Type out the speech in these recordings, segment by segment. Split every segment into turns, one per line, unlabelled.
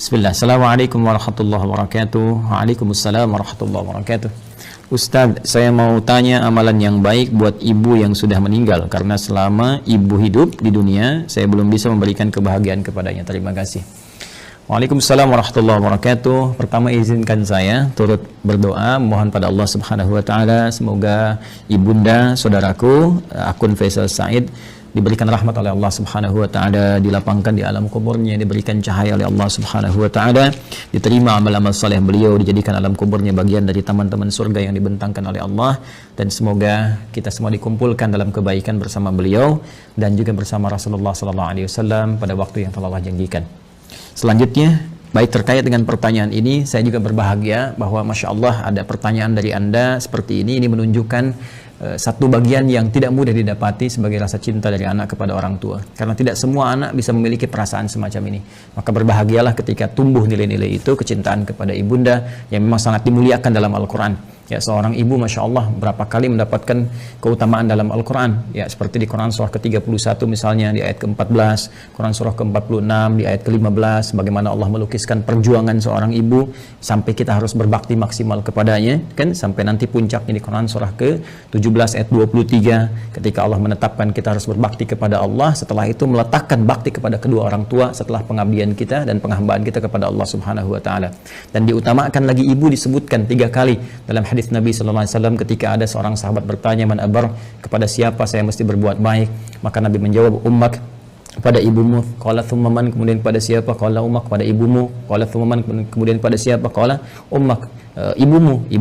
Bismillah. Assalamualaikum warahmatullahi wabarakatuh. Waalaikumsalam warahmatullahi wabarakatuh. Ustadz, saya mau tanya amalan yang baik buat ibu yang sudah meninggal, karena selama ibu hidup di dunia saya belum bisa memberikan kebahagiaan kepadanya. Terima kasih. Waalaikumsalam warahmatullahi wabarakatuh. Pertama izinkan saya turut berdoa mohon pada Allah Subhanahu wa taala semoga ibunda saudaraku akun Faisal Said diberikan rahmat oleh Allah Subhanahu wa taala, dilapangkan di alam kuburnya, diberikan cahaya oleh Allah Subhanahu wa taala, diterima amal-amal saleh beliau, dijadikan alam kuburnya bagian dari taman-taman surga yang dibentangkan oleh Allah, dan semoga kita semua dikumpulkan dalam kebaikan bersama beliau dan juga bersama Rasulullah sallallahu alaihi wasallam pada waktu yang telah Allah janjikan. Selanjutnya, baik terkait dengan pertanyaan ini, saya juga berbahagia bahwa Masya Allah ada pertanyaan dari Anda seperti ini menunjukkan satu bagian yang tidak mudah didapati sebagai rasa cinta dari anak kepada orang tua, karena tidak semua anak bisa memiliki perasaan semacam ini. Maka berbahagialah ketika tumbuh nilai-nilai itu, kecintaan kepada ibunda yang memang sangat dimuliakan dalam Al-Quran. Ya, seorang ibu Masya Allah berapa kali mendapatkan keutamaan dalam Al-Quran, ya, seperti di Quran surah ke-31 misalnya di ayat ke-14, Quran surah ke-46 di ayat ke-15, bagaimana Allah melukiskan perjuangan seorang ibu sampai kita harus berbakti maksimal kepadanya, kan, sampai nanti puncaknya di Quran surah ke-17 ayat 23 ketika Allah menetapkan kita harus berbakti kepada Allah, setelah itu meletakkan bakti kepada kedua orang tua setelah pengabdian kita dan penghambaan kita kepada Allah Subhanahu wa taala. Dan diutamakan lagi ibu disebutkan 3 kali dalam hadis Nabi sallallahu alaihi wasallam ketika ada seorang sahabat bertanya, man abar, kepada siapa saya mesti berbuat baik? Maka Nabi menjawab, ummak, kepada ibumu. Qala thumma man, kemudian kepada siapa? Qala ummak, kepada ibumu. Qala thumma man, kemudian kepada siapa? Qala ummak, ibumu.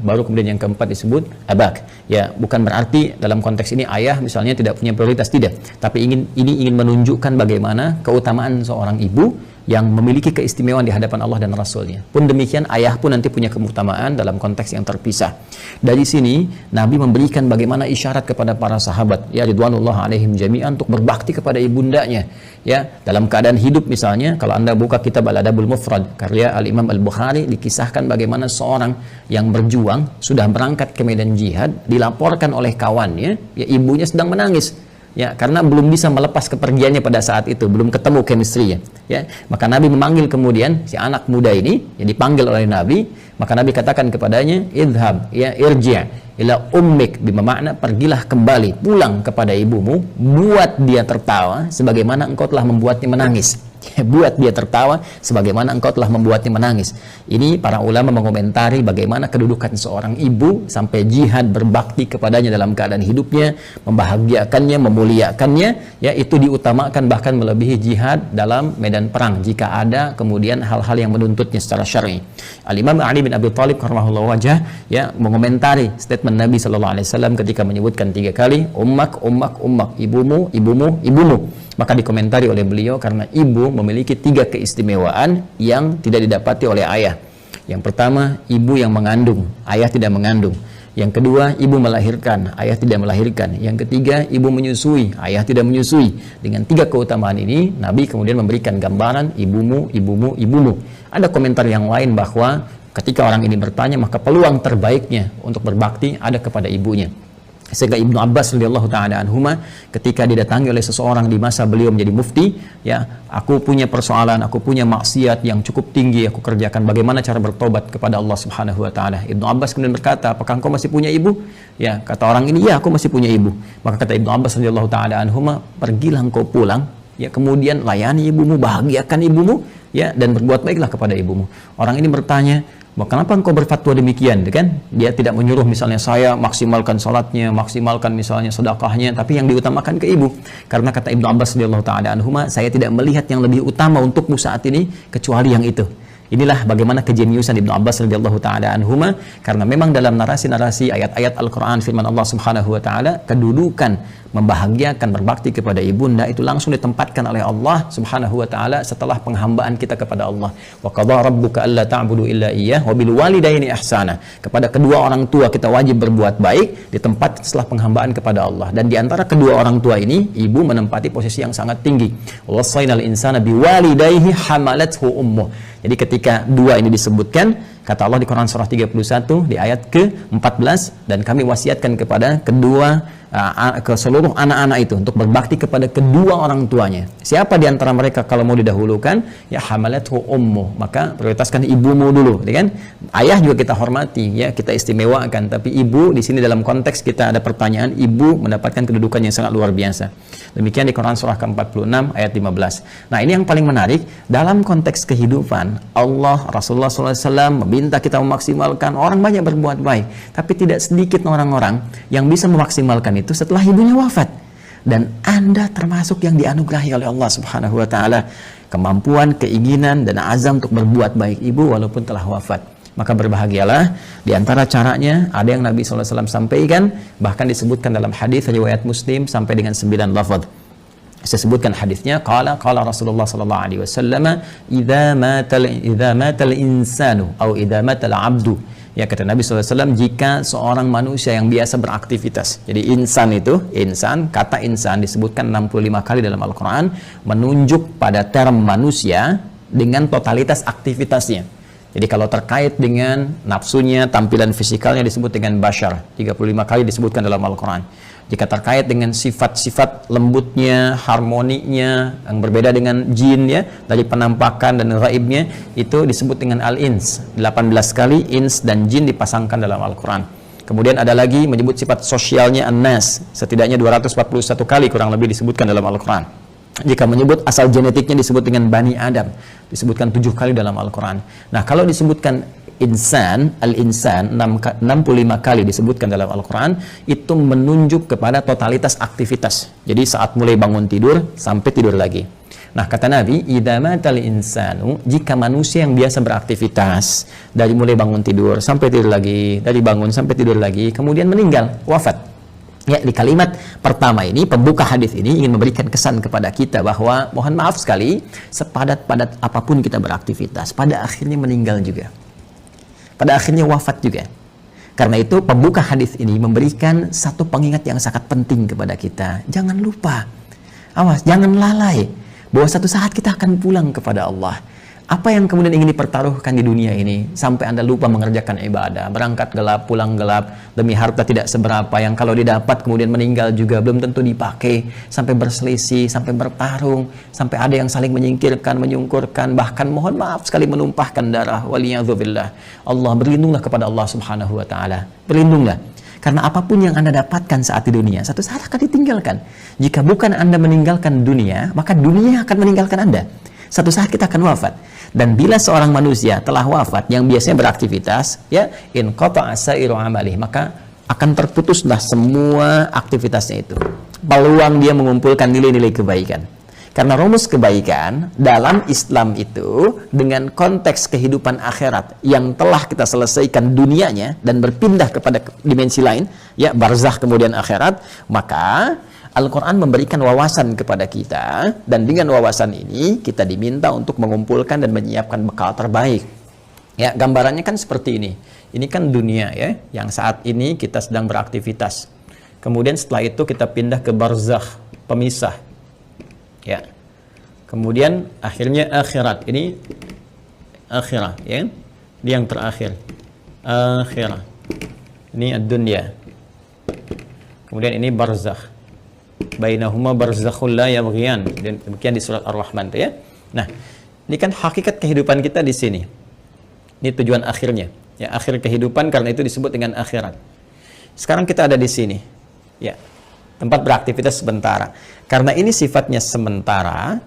Baru kemudian yang keempat disebut abak. Ya, bukan berarti dalam konteks ini ayah misalnya tidak punya prioritas, tidak, tapi ini ingin menunjukkan bagaimana keutamaan seorang ibu yang memiliki keistimewaan di hadapan Allah dan Rasulnya. Pun demikian ayah pun nanti punya keutamaan dalam konteks yang terpisah. Dari sini Nabi memberikan bagaimana isyarat kepada para sahabat, ya ridwanullah alaihim jami'an, untuk berbakti kepada ibundanya. Ya, dalam keadaan hidup misalnya, kalau Anda buka kitab Al-Adabul Mufrad karya Al-Imam Al-Bukhari, dikisahkan bagaimana seorang yang berjuang sudah berangkat ke medan jihad, dilaporkan oleh kawannya, ya ibunya sedang menangis. Ya, karena belum bisa melepas kepergiannya pada saat itu, belum ketemu chemistry-nya. Ya, maka Nabi memanggil kemudian si anak muda ini, yang dipanggil oleh Nabi, maka Nabi katakan kepadanya, idhab, ya irji' ila ummik, bermakna pergilah kembali, pulang kepada ibumu, buat dia tertawa sebagaimana engkau telah membuatnya menangis. Buat dia tertawa sebagaimana engkau telah membuatnya menangis. Ini para ulama mengomentari bagaimana kedudukan seorang ibu sampai jihad berbakti kepadanya dalam keadaan hidupnya, membahagiakannya, memuliakannya, ya itu diutamakan bahkan melebihi jihad dalam medan perang jika ada kemudian hal-hal yang menuntutnya secara syar'i. Al-Imam Ali bin Abi Thalib karramallahu wajhah, ya, mengomentari statement Nabi sallallahu alaihi wasallam ketika menyebutkan 3 kali ummak, ibumu. Maka dikomentari oleh beliau, karena ibu memiliki 3 keistimewaan yang tidak didapati oleh ayah. Yang pertama, ibu yang mengandung, ayah tidak mengandung. Yang kedua, ibu melahirkan, ayah tidak melahirkan. Yang ketiga, ibu menyusui, ayah tidak menyusui. Dengan 3 keutamaan ini, Nabi kemudian memberikan gambaran ibumu. Ada komentar yang lain bahwa ketika orang ini bertanya, maka peluang terbaiknya untuk berbakti ada kepada ibunya. Sehingga Ibnu Abbas radhiyallahu taala anhuma ketika didatangi oleh seseorang di masa beliau menjadi mufti, ya, aku punya persoalan, aku punya maksiat yang cukup tinggi aku kerjakan, bagaimana cara bertobat kepada Allah Subhanahu wa taala? Ibnu Abbas kemudian berkata, apakah engkau masih punya ibu? Ya, kata orang ini, ya, aku masih punya ibu. Maka kata Ibnu Abbas radhiyallahu taala anhuma, pergilah engkau pulang, ya, kemudian layani ibumu, bahagiakan ibumu, ya, dan berbuat baiklah kepada ibumu. Orang ini bertanya, kenapa engkau berfatwa demikian, kan? Dia tidak menyuruh misalnya saya maksimalkan salatnya, maksimalkan misalnya sedekahnya, tapi yang diutamakan ke ibu. Karena kata Ibnu Abbas radhiyallahu taala anhuma, saya tidak melihat yang lebih utama untukmu saat ini kecuali yang itu. Inilah bagaimana kejeniusan Ibnu Abbas radhiyallahu taala anhuma, karena memang dalam narasi-narasi ayat-ayat Al-Qur'an firman Allah Subhanahu wa taala, kedudukan membahagiakan berbakti kepada ibunda itu langsung ditempatkan oleh Allah Subhanahu wa taala setelah penghambaan kita kepada Allah. Wa qadha rabbuka alla ta'budu illa iyyah wa bil walidaini ihsana. Kepada kedua orang tua kita wajib berbuat baik, ditempat setelah penghambaan kepada Allah. Dan di antara kedua orang tua ini, ibu menempati posisi yang sangat tinggi. Wasainal insana biwalidayhi hamalathu ummuh. Jadi ketika 2 ini disebutkan, Kata Allah di Quran surah 31 di ayat ke-14, dan kami wasiatkan kepada ke seluruh anak-anak itu untuk berbakti kepada kedua orang tuanya. Siapa di antara mereka kalau mau didahulukan? Ya hamalathu ummu, maka prioritaskan ibumu dulu, ya kan? Ayah juga kita hormati, ya, kita istimewakan, tapi ibu di sini dalam konteks kita ada pertanyaan, ibu mendapatkan kedudukan yang sangat luar biasa. Demikian di Quran surah ke-46 ayat 15. Nah, ini yang paling menarik dalam konteks kehidupan. Allah, Rasulullah SAW meminta kita memaksimalkan. Orang banyak berbuat baik, tapi tidak sedikit orang-orang yang bisa memaksimalkan itu setelah ibunya wafat. Dan Anda termasuk yang dianugerahi oleh Allah Subhanahu wa taala kemampuan, keinginan dan azam untuk berbuat baik ibu walaupun telah wafat. Maka berbahagialah. Di antara caranya ada yang Nabi SAW sampaikan, bahkan disebutkan dalam hadis riwayat Muslim sampai dengan 9 lafaz. Saya sebutkan hadisnya, qala Rasulullah sallallahu alaihi wasallam, idza matal insanu atau idza matal abdu. Ya, kata Nabi SAW, jika seorang manusia yang biasa beraktivitas. Jadi insan itu, kata insan disebutkan 65 kali dalam Al-Quran, menunjuk pada term manusia dengan totalitas aktivitasnya. Jadi kalau terkait dengan nafsunya, tampilan fisikalnya disebut dengan bashar, 35 kali disebutkan dalam Al-Quran. Jika terkait dengan sifat-sifat lembutnya, harmoninya, yang berbeda dengan jin, ya, dari penampakan dan gaibnya, itu disebut dengan al-ins. 18 kali ins dan jin dipasangkan dalam Al-Quran. Kemudian ada lagi menyebut sifat sosialnya an-nas, setidaknya 241 kali kurang lebih disebutkan dalam Al-Quran. Jika menyebut asal genetiknya disebut dengan Bani Adam, disebutkan 7 kali dalam Al-Quran. Nah, kalau disebutkan insan, al-insan 65 kali disebutkan dalam Al-Quran, itu menunjuk kepada totalitas aktivitas. Jadi saat mulai bangun tidur sampai tidur lagi. Nah, kata Nabi, idza matal insanu, jika manusia yang biasa beraktivitas dari mulai bangun tidur sampai tidur lagi, dari bangun sampai tidur lagi, kemudian meninggal, wafat. Ya, di kalimat pertama ini, pembuka hadis ini ingin memberikan kesan kepada kita bahwa mohon maaf sekali, sepadat-padat apapun kita beraktivitas, pada akhirnya meninggal juga. Pada akhirnya wafat juga. Karena itu pembuka hadis ini memberikan satu pengingat yang sangat penting kepada kita. Jangan lupa, awas, jangan lalai bahwa satu saat kita akan pulang kepada Allah. Apa yang kemudian ingin dipertaruhkan di dunia ini sampai Anda lupa mengerjakan ibadah, berangkat gelap, pulang gelap, demi harta tidak seberapa yang kalau didapat kemudian meninggal juga belum tentu dipakai, sampai berselisih, sampai bertarung, sampai ada yang saling menyingkirkan, menyungkurkan, bahkan mohon maaf sekali menumpahkan darah. Waliyadzubillah. Allah, berlindunglah kepada Allah Subhanahu wa taala. Berlindunglah. Karena apapun yang Anda dapatkan saat di dunia, satu saat akan ditinggalkan. Jika bukan Anda meninggalkan dunia, maka dunia akan meninggalkan Anda. Satu saat kita akan wafat. Dan bila seorang manusia telah wafat yang biasanya beraktivitas, ya, in qata'a sa'iru amalih, maka akan terputuslah semua aktivitasnya itu. Peluang dia mengumpulkan nilai-nilai kebaikan. Karena rumus kebaikan dalam Islam itu dengan konteks kehidupan akhirat yang telah kita selesaikan dunianya dan berpindah kepada dimensi lain, ya, barzakh kemudian akhirat, maka Al-Quran memberikan wawasan kepada kita, dan dengan wawasan ini kita diminta untuk mengumpulkan dan menyiapkan bekal terbaik. Ya, gambarannya kan seperti ini. Ini kan dunia, ya, yang saat ini kita sedang beraktivitas. Kemudian setelah itu kita pindah ke barzakh, pemisah. Ya. Kemudian akhirnya akhirat. Ini akhirat, ya. Ini yang terakhir. Akhirat. Ini ad-dunya. Kemudian ini barzakh. Bainahuma barzakhul la yabghiyan. Demikian di surat Ar-Rahman, ya. Nah, ini kan hakikat kehidupan kita di sini. Ini tujuan akhirnya, ya, akhir kehidupan, karena itu disebut dengan akhirat. Sekarang kita ada di sini, ya, tempat beraktivitas sementara. Karena ini sifatnya sementara,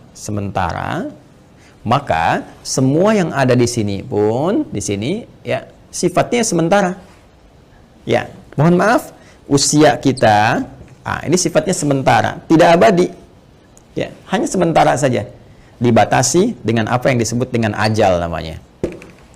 maka semua yang ada di sini pun di sini, ya, sifatnya sementara. Ya, mohon maaf, usia kita, ini sifatnya sementara, tidak abadi. Ya, hanya sementara saja. Dibatasi dengan apa yang disebut dengan ajal namanya.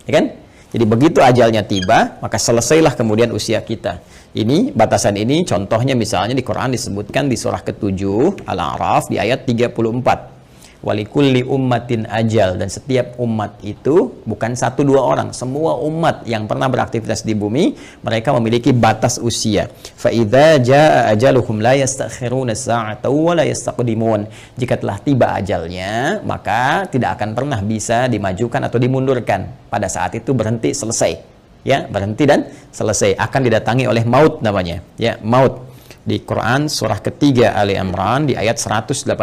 Ya kan? Jadi begitu ajalnya tiba, maka selesailah kemudian usia kita. Ini batasan ini contohnya misalnya di Quran disebutkan di surah ke-7 Al-A'raf di ayat 34. Walikulli ummatin ajal, dan setiap umat itu bukan 1-2 orang, semua umat yang pernah beraktivitas di bumi mereka memiliki batas usia. Fa idza jaa ajaluhum la yastakhiruna sa'atan wa la yastaqdimun. Jika telah tiba ajalnya, maka tidak akan pernah bisa dimajukan atau dimundurkan. Pada saat itu berhenti, selesai. Ya, berhenti dan selesai. Akan didatangi oleh maut namanya. Ya, maut. Di Quran surah ketiga Ali Imran di ayat 185.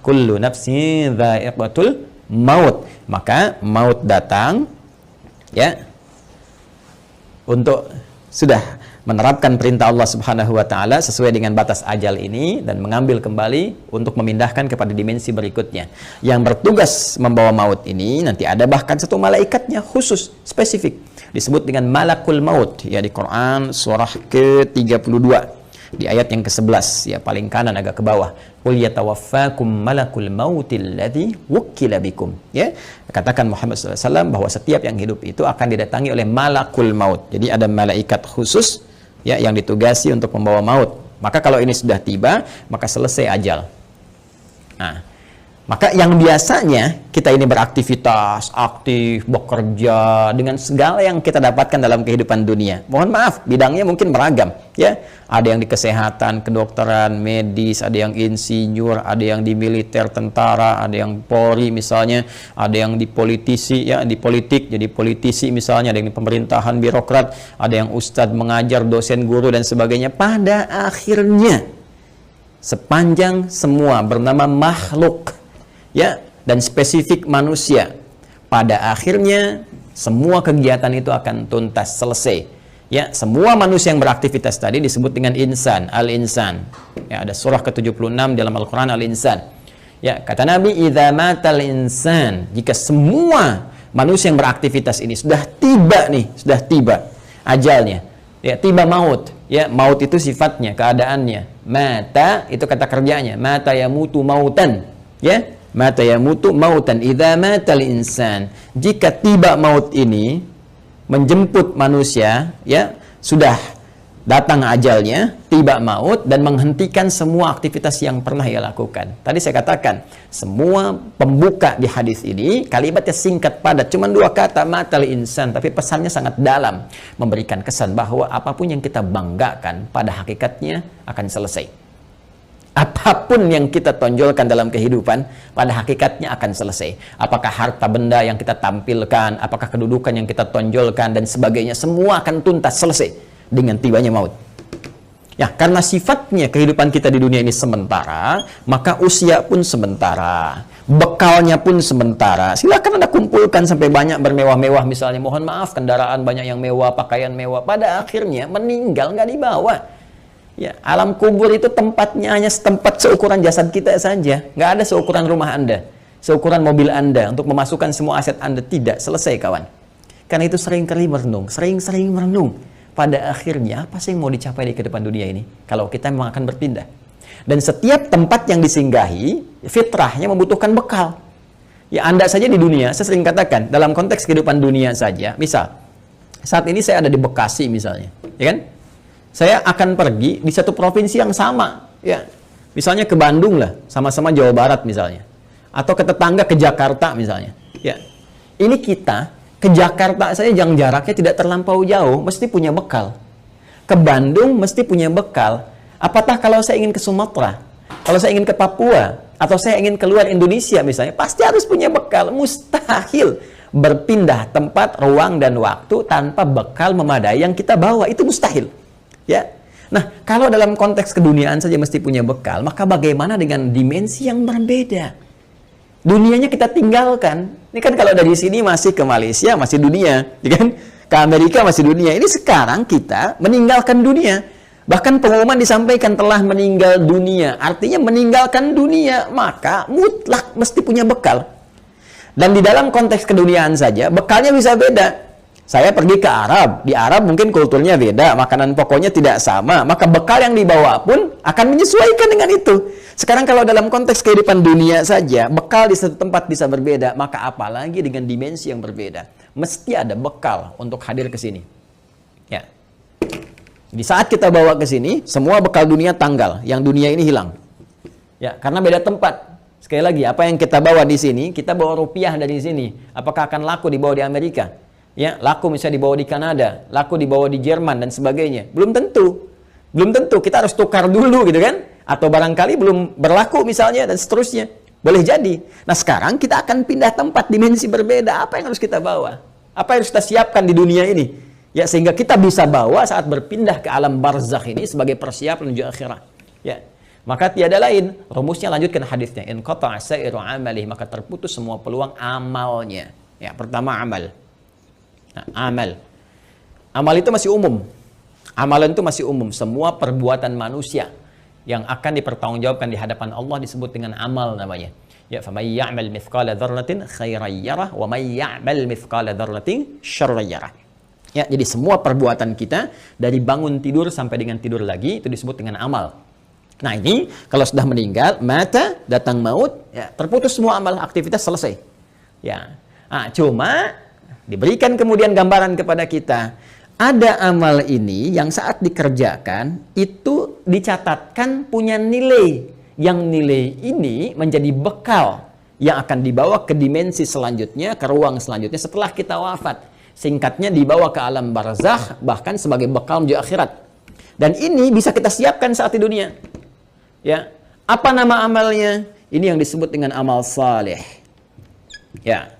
Kullu nafsin dha'iqatul maut. Maka maut datang ya untuk sudah menerapkan perintah Allah Subhanahu wa taala sesuai dengan batas ajal ini dan mengambil kembali untuk memindahkan kepada dimensi berikutnya. Yang bertugas membawa maut ini nanti ada bahkan satu malaikatnya khusus spesifik disebut dengan malakul maut ya di Quran surah ke-32. Di ayat yang ke-11 ya paling kanan agak ke bawah, qul yatawaffakum malakul mautil ladzi wukkila bikum, ya katakan Muhammad SAW bahwa setiap yang hidup itu akan didatangi oleh malakul maut. Jadi ada malaikat khusus ya yang ditugasi untuk membawa maut. Maka kalau ini sudah tiba maka selesai ajal. Nah, maka yang biasanya kita ini beraktivitas, aktif, bekerja dengan segala yang kita dapatkan dalam kehidupan dunia. Mohon maaf, bidangnya mungkin beragam, ya. Ada yang di kesehatan, kedokteran, medis, ada yang insinyur, ada yang di militer, tentara, ada yang Polri misalnya, ada yang di politisi, ya, di politik, jadi politisi misalnya, ada yang di pemerintahan, birokrat, ada yang ustadz mengajar, dosen, guru dan sebagainya. Pada akhirnya sepanjang semua bernama makhluk ya dan spesifik manusia, pada akhirnya semua kegiatan itu akan tuntas, selesai ya. Semua manusia yang beraktivitas tadi disebut dengan insan, al-insan ya, ada surah ke-76 dalam Al-Quran, al-insan ya. Kata Nabi, idza matal insan, jika semua manusia yang beraktivitas ini sudah tiba nih, sudah tiba ajalnya ya, tiba maut ya. Maut itu sifatnya, keadaannya. Mata itu kata kerjanya, mata yamutu mautan ya, mata yamutu mautan, idza matal insan. Jika tiba maut ini menjemput manusia ya, sudah datang ajalnya, tiba maut dan menghentikan semua aktivitas yang pernah ia lakukan. Tadi saya katakan semua pembuka di hadis ini kalimatnya singkat padat, cuma 2 kata, matal insan, tapi pesannya sangat dalam, memberikan kesan bahwa apapun yang kita banggakan pada hakikatnya akan selesai. Apapun yang kita tonjolkan dalam kehidupan pada hakikatnya akan selesai. Apakah harta benda yang kita tampilkan, apakah kedudukan yang kita tonjolkan dan sebagainya, semua akan tuntas, selesai dengan tibanya maut. Ya, karena sifatnya kehidupan kita di dunia ini sementara, maka usia pun sementara, bekalnya pun sementara. Silakan Anda kumpulkan sampai banyak bermewah-mewah misalnya, mohon maaf kendaraan banyak yang mewah, pakaian mewah, pada akhirnya meninggal nggak dibawa. Ya, alam kubur itu tempatnya hanya setempat seukuran jasad kita saja. Nggak ada seukuran rumah Anda, seukuran mobil Anda untuk memasukkan semua aset Anda. Tidak, selesai kawan. Karena itu sering-kali merenung, sering-sering merenung. Pada akhirnya, apa sih yang mau dicapai di kehidupan dunia ini? Kalau kita memang akan berpindah. Dan setiap tempat yang disinggahi, fitrahnya membutuhkan bekal. Ya, Anda saja di dunia, saya sering katakan, dalam konteks kehidupan dunia saja, misal, saat ini saya ada di Bekasi misalnya, ya kan? Saya akan pergi di satu provinsi yang sama, ya. Misalnya ke Bandung lah, sama-sama Jawa Barat misalnya. Atau ke tetangga ke Jakarta misalnya, ya. Ini kita ke Jakarta saja yang jaraknya tidak terlampau jauh, mesti punya bekal. Ke Bandung mesti punya bekal. Apatah kalau saya ingin ke Sumatera, kalau saya ingin ke Papua, atau saya ingin keluar Indonesia misalnya, pasti harus punya bekal. Mustahil berpindah tempat, ruang, dan waktu tanpa bekal memadai yang kita bawa, itu mustahil. Ya, nah kalau dalam konteks keduniaan saja mesti punya bekal, maka bagaimana dengan dimensi yang berbeda? Dunianya kita tinggalkan. Ini kan kalau dari sini masih ke Malaysia, masih dunia, ya kan? Ke Amerika masih dunia. Ini sekarang kita meninggalkan dunia. Bahkan pengumuman disampaikan telah meninggal dunia. Artinya meninggalkan dunia, maka mutlak mesti punya bekal. Dan di dalam konteks keduniaan saja, bekalnya bisa beda. Saya pergi ke Arab, di Arab mungkin kulturnya beda, makanan pokoknya tidak sama, maka bekal yang dibawa pun akan menyesuaikan dengan itu. Sekarang kalau dalam konteks kehidupan dunia saja, bekal di satu tempat bisa berbeda, maka apalagi dengan dimensi yang berbeda. Mesti ada bekal untuk hadir ke sini. Ya. Di saat kita bawa ke sini, semua bekal dunia tanggal, yang dunia ini hilang. Ya, karena beda tempat. Sekali lagi, apa yang kita bawa di sini, kita bawa rupiah dari sini. Apakah akan laku dibawa di Amerika? Ya, laku misalnya dibawa di Kanada, laku dibawa di Jerman dan sebagainya. Belum tentu. Belum tentu, kita harus tukar dulu gitu kan? Atau barangkali belum berlaku misalnya dan seterusnya. Boleh jadi. Nah, sekarang kita akan pindah tempat, dimensi berbeda. Apa yang harus kita bawa? Apa yang harus kita siapkan di dunia ini? Ya, sehingga kita bisa bawa saat berpindah ke alam barzakh ini sebagai persiapan menuju akhirat. Ya. Maka tiada lain, rumusnya lanjutkan hadisnya. In qata'a sa'iru amalih, maka terputus semua peluang amalnya. Ya, pertama amal. Nah, amal. Amal itu masih umum. Amalan itu masih umum. Semua perbuatan manusia yang akan dipertanggungjawabkan di hadapan Allah disebut dengan amal namanya. Ya, faman ya'mal mithqala dzarratin khairan yarah wa man ya'mal mithqala dzarratin syarran yarah. Ya, jadi semua perbuatan kita dari bangun tidur sampai dengan tidur lagi itu disebut dengan amal. Nah, ini kalau sudah meninggal, mata, datang maut, ya, terputus semua amal, aktivitas selesai. Ya. Nah, cuma diberikan kemudian gambaran kepada kita, ada amal ini yang saat dikerjakan itu dicatatkan punya nilai, yang nilai ini menjadi bekal yang akan dibawa ke dimensi selanjutnya, ke ruang selanjutnya setelah kita wafat. Singkatnya dibawa ke alam barzakh, bahkan sebagai bekal menuju akhirat. Dan ini bisa kita siapkan saat di dunia. Ya, apa nama amalnya? Ini yang disebut dengan amal saleh. Ya,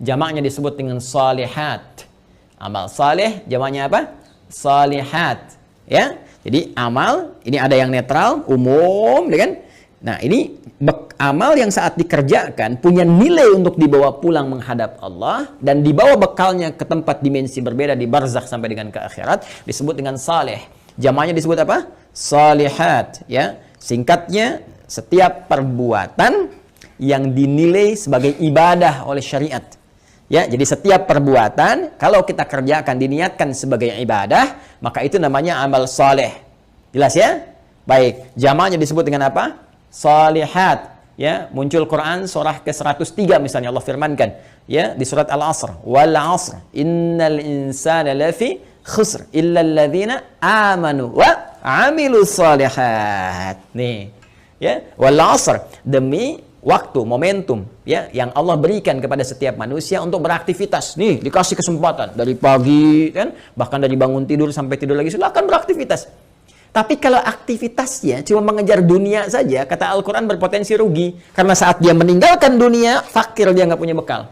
jamaknya disebut dengan salihat. Amal saleh, jamaknya apa? Salihat. Ya, jadi amal ini ada yang netral, umum, ya kan? Nah, ini amal yang saat dikerjakan punya nilai untuk dibawa pulang menghadap Allah dan dibawa bekalnya ke tempat dimensi berbeda di barzakh sampai dengan ke akhirat disebut dengan saleh. Jamaknya disebut apa? Salihat. Ya. Singkatnya, setiap perbuatan yang dinilai sebagai ibadah oleh syariat. Ya, jadi setiap perbuatan kalau kita kerjakan diniatkan sebagai ibadah, maka itu namanya amal saleh. Jelas ya? Baik, jamaknya disebut dengan apa? Salihat. Ya, muncul Quran surah ke-103 misalnya Allah firmankan, ya, di surat Al-Asr, wal 'asr innal insana lafi khusr illa alladzina amanu wa 'amilus shalihat. Nih, ya, wal 'asr, demi waktu, momentum, ya, yang Allah berikan kepada setiap manusia untuk beraktivitas. Nih, dikasih kesempatan dari pagi kan, bahkan dari bangun tidur sampai tidur lagi silakan beraktivitas. Tapi kalau aktivitasnya cuma mengejar dunia saja, kata Al-Quran berpotensi rugi. Karena saat dia meninggalkan dunia, fakir, dia nggak punya bekal.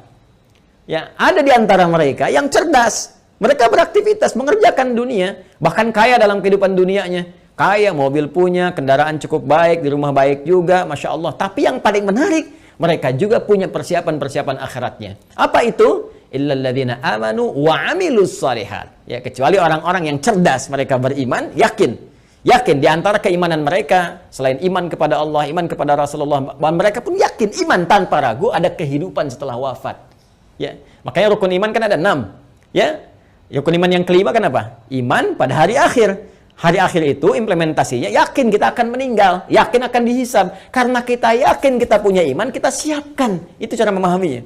Ya, ada di antara mereka yang cerdas. Mereka beraktivitas, mengerjakan dunia. Bahkan kaya dalam kehidupan dunianya. Kaya, mobil punya, kendaraan cukup baik, di rumah baik juga, Masya Allah. Tapi yang paling menarik, mereka juga punya persiapan-persiapan akhiratnya. Apa itu? Illalladzina amanu wa amilus shalihat. Ya, kecuali orang-orang yang cerdas, mereka beriman, yakin di antara keimanan mereka, selain iman kepada Allah, iman kepada Rasulullah, mereka pun yakin, iman tanpa ragu, ada kehidupan setelah wafat. Ya, makanya rukun iman kan ada 6. Ya, rukun iman yang kelima kan apa? Iman pada hari akhir. Hari akhir itu implementasinya, yakin kita akan meninggal, yakin akan dihisab. Karena kita yakin kita punya iman, kita siapkan. Itu cara memahaminya.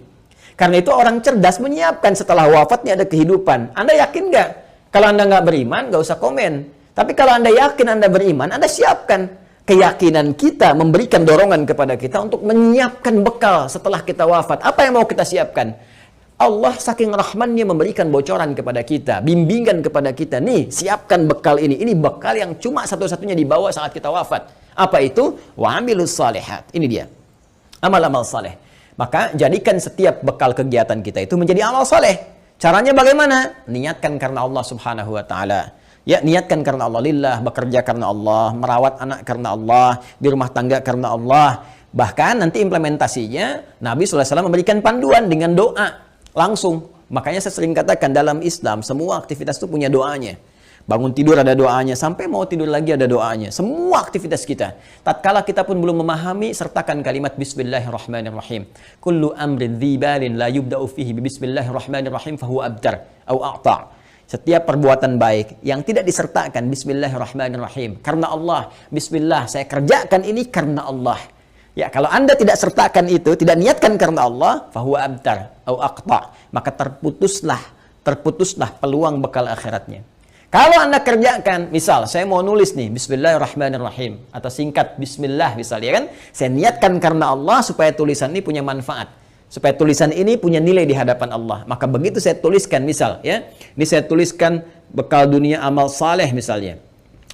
Karena itu orang cerdas menyiapkan setelah wafatnya ada kehidupan. Anda yakin nggak? Kalau Anda nggak beriman, nggak usah komen. Tapi kalau Anda yakin Anda beriman, Anda siapkan. Keyakinan kita memberikan dorongan kepada kita untuk menyiapkan bekal setelah kita wafat. Apa yang mau kita siapkan? Allah saking rahmannya memberikan bocoran kepada kita, bimbingan kepada kita. Nih, siapkan bekal ini. Ini bekal yang cuma satu-satunya dibawa saat kita wafat. Apa itu? Wa amilus shalihat. Ini dia. Amal-amal saleh. Maka jadikan setiap bekal kegiatan kita itu menjadi amal saleh. Caranya bagaimana? Niatkan karena Allah Subhanahu wa taala. Ya, niatkan karena Allah lillah, bekerja karena Allah, merawat anak karena Allah, di rumah tangga karena Allah. Bahkan nanti implementasinya Nabi SAW memberikan panduan dengan doa langsung. Makanya saya sering katakan dalam Islam semua aktivitas itu punya doanya. Bangun tidur ada doanya, sampai mau tidur lagi ada doanya. Semua aktivitas kita. Tatkala kita pun belum memahami, sertakan kalimat Bismillahirrahmanirrahim. Kullu amrin dzibalin la yubda'u fihi Bismillahirrahmanirrahim fahuwa abtar au a'ta'. Setiap perbuatan baik yang tidak disertakan Bismillahirrahmanirrahim, karena Allah, Bismillah, saya kerjakan ini karena Allah. Ya, kalau Anda tidak sertakan itu, tidak niatkan karena Allah, fahuwa abtar au aqta', maka terputuslah peluang bekal akhiratnya. Kalau Anda kerjakan, misal saya mau nulis nih Bismillahirrahmanirrahim atau singkat Bismillah misalnya kan, saya niatkan karena Allah supaya tulisan ini punya manfaat, supaya tulisan ini punya nilai di hadapan Allah. Maka begitu saya tuliskan, misal ya, ini saya tuliskan bekal dunia amal saleh misalnya.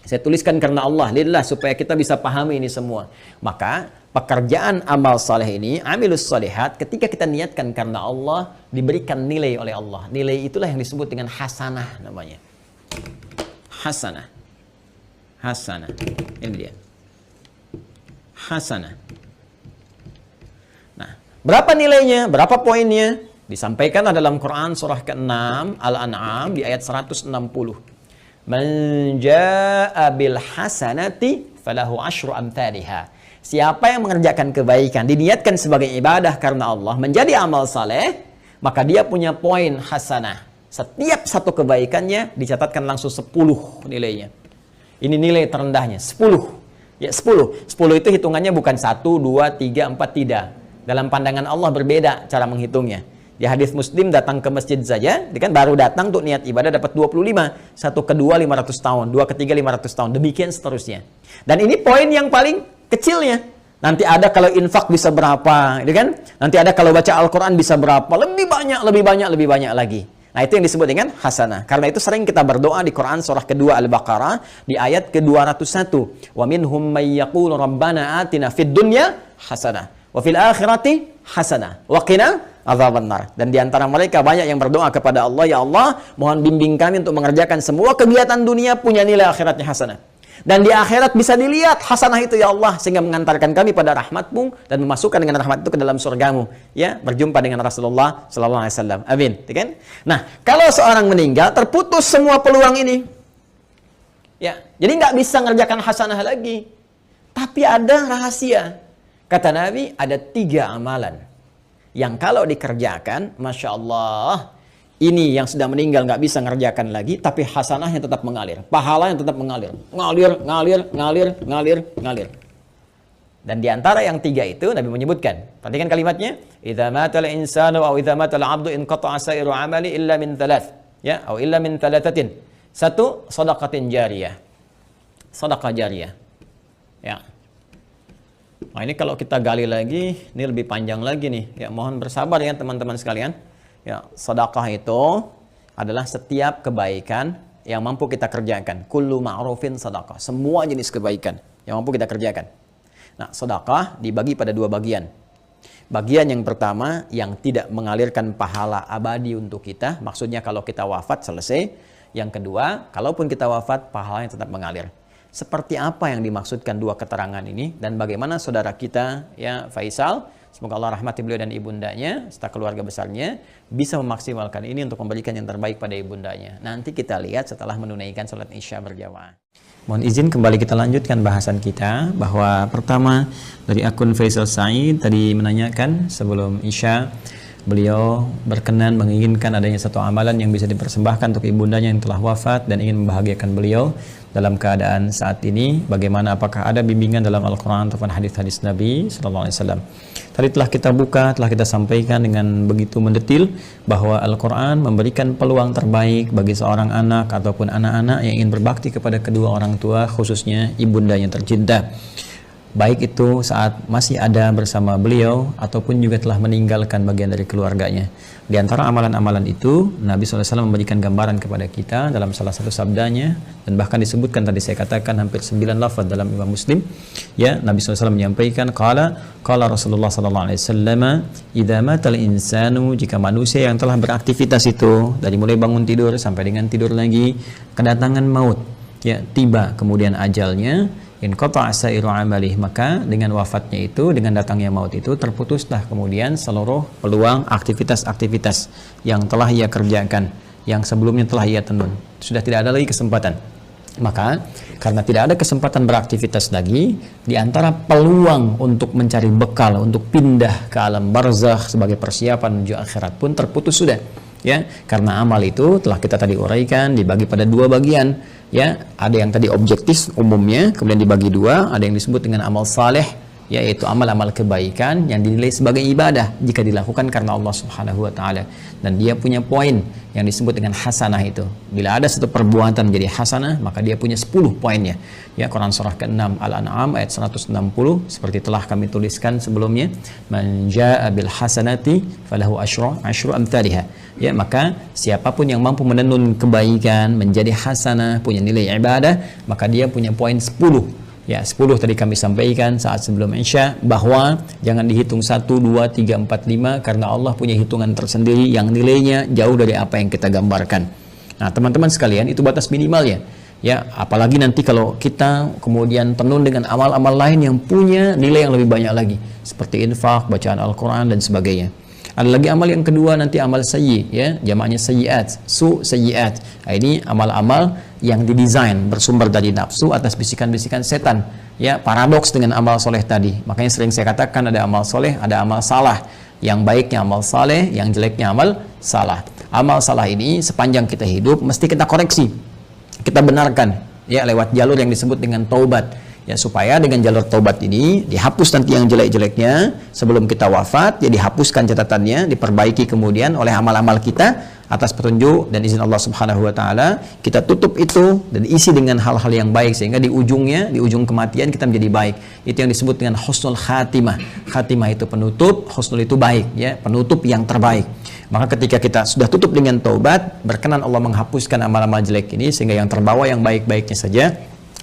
Saya tuliskan karena Allah, lillah, supaya kita bisa pahami ini semua. Maka pekerjaan amal saleh ini, amilus salihat, ketika kita niatkan karena Allah, diberikan nilai oleh Allah. Nilai itulah yang disebut dengan hasanah namanya. Hasanah. Hasanah. Ini dia. Hasanah. Nah, berapa nilainya? Berapa poinnya? Disampaikan dalam Quran surah ke-6 Al-An'am di ayat 160. Man jaa'a bil hasanati falahu asyru amthaliha. Siapa yang mengerjakan kebaikan, diniatkan sebagai ibadah karena Allah, menjadi amal saleh, maka dia punya poin hasanah. Setiap satu kebaikannya dicatatkan langsung 10 nilainya. Ini nilai terendahnya, 10. Ya, 10. 10 itu hitungannya bukan 1, 2, 3, 4, tidak. Dalam pandangan Allah berbeda cara menghitungnya. Di hadis Muslim, datang ke masjid saja, dia kan baru datang untuk niat ibadah dapat 25. Satu kedua 500 tahun, dua ketiga 500 tahun, demikian seterusnya. Dan ini poin yang paling kecilnya. Nanti ada kalau infak bisa berapa, gitu kan? Nanti ada kalau baca Al-Quran bisa berapa, lebih banyak, lebih banyak, lebih banyak lagi. Nah, itu yang disebut dengan hasanah. Karena itu sering kita berdoa di Quran surah kedua Al-Baqarah di ayat ke-201. Wa minhum may yaqulu rabbana atina fid dunya hasanah wa fil akhirati hasanah wa qina adzabannar. Dan di antara mereka banyak yang berdoa kepada Allah, ya Allah, mohon bimbing kami untuk mengerjakan semua kegiatan dunia punya nilai akhiratnya hasanah. Dan di akhirat bisa dilihat hasanah itu, ya Allah, sehingga mengantarkan kami pada rahmat-Mu dan memasukkan dengan rahmat itu ke dalam surga-Mu, ya, berjumpa dengan Rasulullah sallallahu alaihi wasallam. Amin, kan? Nah, kalau seorang meninggal terputus semua peluang ini. Ya, jadi nggak bisa mengerjakan hasanah lagi. Tapi ada rahasia. Kata Nabi, ada 3 amalan yang kalau dikerjakan, Masya Allah, ini yang sudah meninggal nggak bisa ngerjakan lagi, tapi hasanahnya tetap mengalir, pahalanya tetap mengalir, ngalir. Dan di antara yang 3 itu Nabi menyebutkan, perhatikan kalimatnya, idza matal insanu aw idza matal 'abdu inqata'a sa'iru 'amali illa min 3, ya, atau illa min 3. 1, shadaqatin jariyah. Sedekah jariyah. Ya. Nah, ini kalau kita gali lagi, ini lebih panjang lagi nih. Ya, mohon bersabar ya teman-teman sekalian. Ya, sedekah itu adalah setiap kebaikan yang mampu kita kerjakan. Kullu ma'rufin sedekah. Semua jenis kebaikan yang mampu kita kerjakan. Nah, sedekah dibagi pada 2 bagian. Bagian yang pertama yang tidak mengalirkan pahala abadi untuk kita. Maksudnya kalau kita wafat selesai. Yang kedua, kalaupun kita wafat, pahalanya tetap mengalir. Seperti apa yang dimaksudkan 2 keterangan ini dan bagaimana saudara kita, ya, Faisal, semoga Allah rahmati beliau dan ibundanya serta keluarga besarnya bisa memaksimalkan ini untuk memberikan yang terbaik pada ibundanya. Nanti kita lihat setelah menunaikan salat Isya berjamaah. Mohon izin kembali kita lanjutkan bahasan kita, bahwa pertama dari akun Faisal Said tadi menanyakan sebelum Isya, beliau berkenan menginginkan adanya satu amalan yang bisa dipersembahkan untuk ibundanya yang telah wafat dan ingin membahagiakan beliau dalam keadaan saat ini. Bagaimana, apakah ada bimbingan dalam Al-Quran ataupun hadis-hadis Nabi Sallallahu Alaihi Wasallam? Tadi telah kita buka, telah kita sampaikan dengan begitu mendetil bahwa Al-Quran memberikan peluang terbaik bagi seorang anak ataupun anak-anak yang ingin berbakti kepada kedua orang tua, khususnya ibundanya tercinta. Baik itu saat masih ada bersama beliau ataupun juga telah meninggalkan bagian dari keluarganya. Di antara amalan-amalan itu, Nabi SAW memberikan gambaran kepada kita dalam salah satu sabdanya, dan bahkan disebutkan tadi saya katakan hampir 9 lafaz dalam Imam Muslim. Ya, Nabi SAW menyampaikan, qala Rasulullah SAW, idza matal insanu, jika manusia yang telah beraktivitas itu dari mulai bangun tidur sampai dengan tidur lagi, kedatangan maut, ya, tiba kemudian ajalnya, in qata'a sa'iru amalih, maka dengan wafatnya itu, dengan datangnya maut itu, terputuslah kemudian seluruh peluang aktivitas-aktivitas yang telah ia kerjakan, yang sebelumnya telah ia tenun. Sudah tidak ada lagi kesempatan. Maka karena tidak ada kesempatan beraktivitas lagi, di antara peluang untuk mencari bekal untuk pindah ke alam barzakh sebagai persiapan menuju akhirat pun terputus sudah. Ya, karena amal itu telah kita tadi uraikan dibagi pada 2 bagian. Ya, ada yang tadi objektif umumnya, kemudian dibagi 2, ada yang disebut dengan amal saleh, yaitu amal-amal kebaikan yang dinilai sebagai ibadah jika dilakukan karena Allah Subhanahu wa taala. Dan dia punya poin yang disebut dengan hasanah itu. Bila ada satu perbuatan menjadi hasanah, maka dia punya 10 poinnya. Ya, Quran surah ke-6 Al-An'am ayat 160 seperti telah kami tuliskan sebelumnya, man jaa'a bil hasanati falahu asyru amsalihha. Ya, maka siapapun yang mampu menenun kebaikan menjadi hasanah, punya nilai ibadah, maka dia punya poin 10. Ya, 10 tadi kami sampaikan saat sebelum Isya, bahwa jangan dihitung 1, 2, 3, 4, 5 karena Allah punya hitungan tersendiri yang nilainya jauh dari apa yang kita gambarkan. Nah, teman-teman sekalian, itu batas minimalnya. Ya, apalagi nanti kalau kita kemudian tenun dengan amal-amal lain yang punya nilai yang lebih banyak lagi, seperti infak, bacaan Al-Quran dan sebagainya. Ada lagi amal yang kedua nanti amal sayyi, ya, jamaknya sayyiat, sayyiat. Nah, ini amal-amal yang didesain bersumber dari nafsu atas bisikan-bisikan setan. Ya, paradoks dengan amal soleh tadi. Makanya sering saya katakan ada amal soleh, ada amal salah. Yang baiknya amal saleh, yang jeleknya amal salah. Amal salah ini sepanjang kita hidup mesti kita koreksi, kita benarkan, ya, lewat jalur yang disebut dengan taubat. Ya, supaya dengan jalur taubat ini dihapus nanti yang jelek-jeleknya sebelum kita wafat, ya dihapuskan catatannya, diperbaiki kemudian oleh amal-amal kita atas petunjuk dan izin Allah Subhanahu wa taala. Kita tutup itu dan isi dengan hal-hal yang baik sehingga di ujungnya, di ujung kematian kita menjadi baik. Itu yang disebut dengan husnul khatimah. Khatimah itu penutup, husnul itu baik, ya, penutup yang terbaik. Maka ketika kita sudah tutup dengan taubat, berkenan Allah menghapuskan amal-amal jelek ini sehingga yang terbawa yang baik-baiknya saja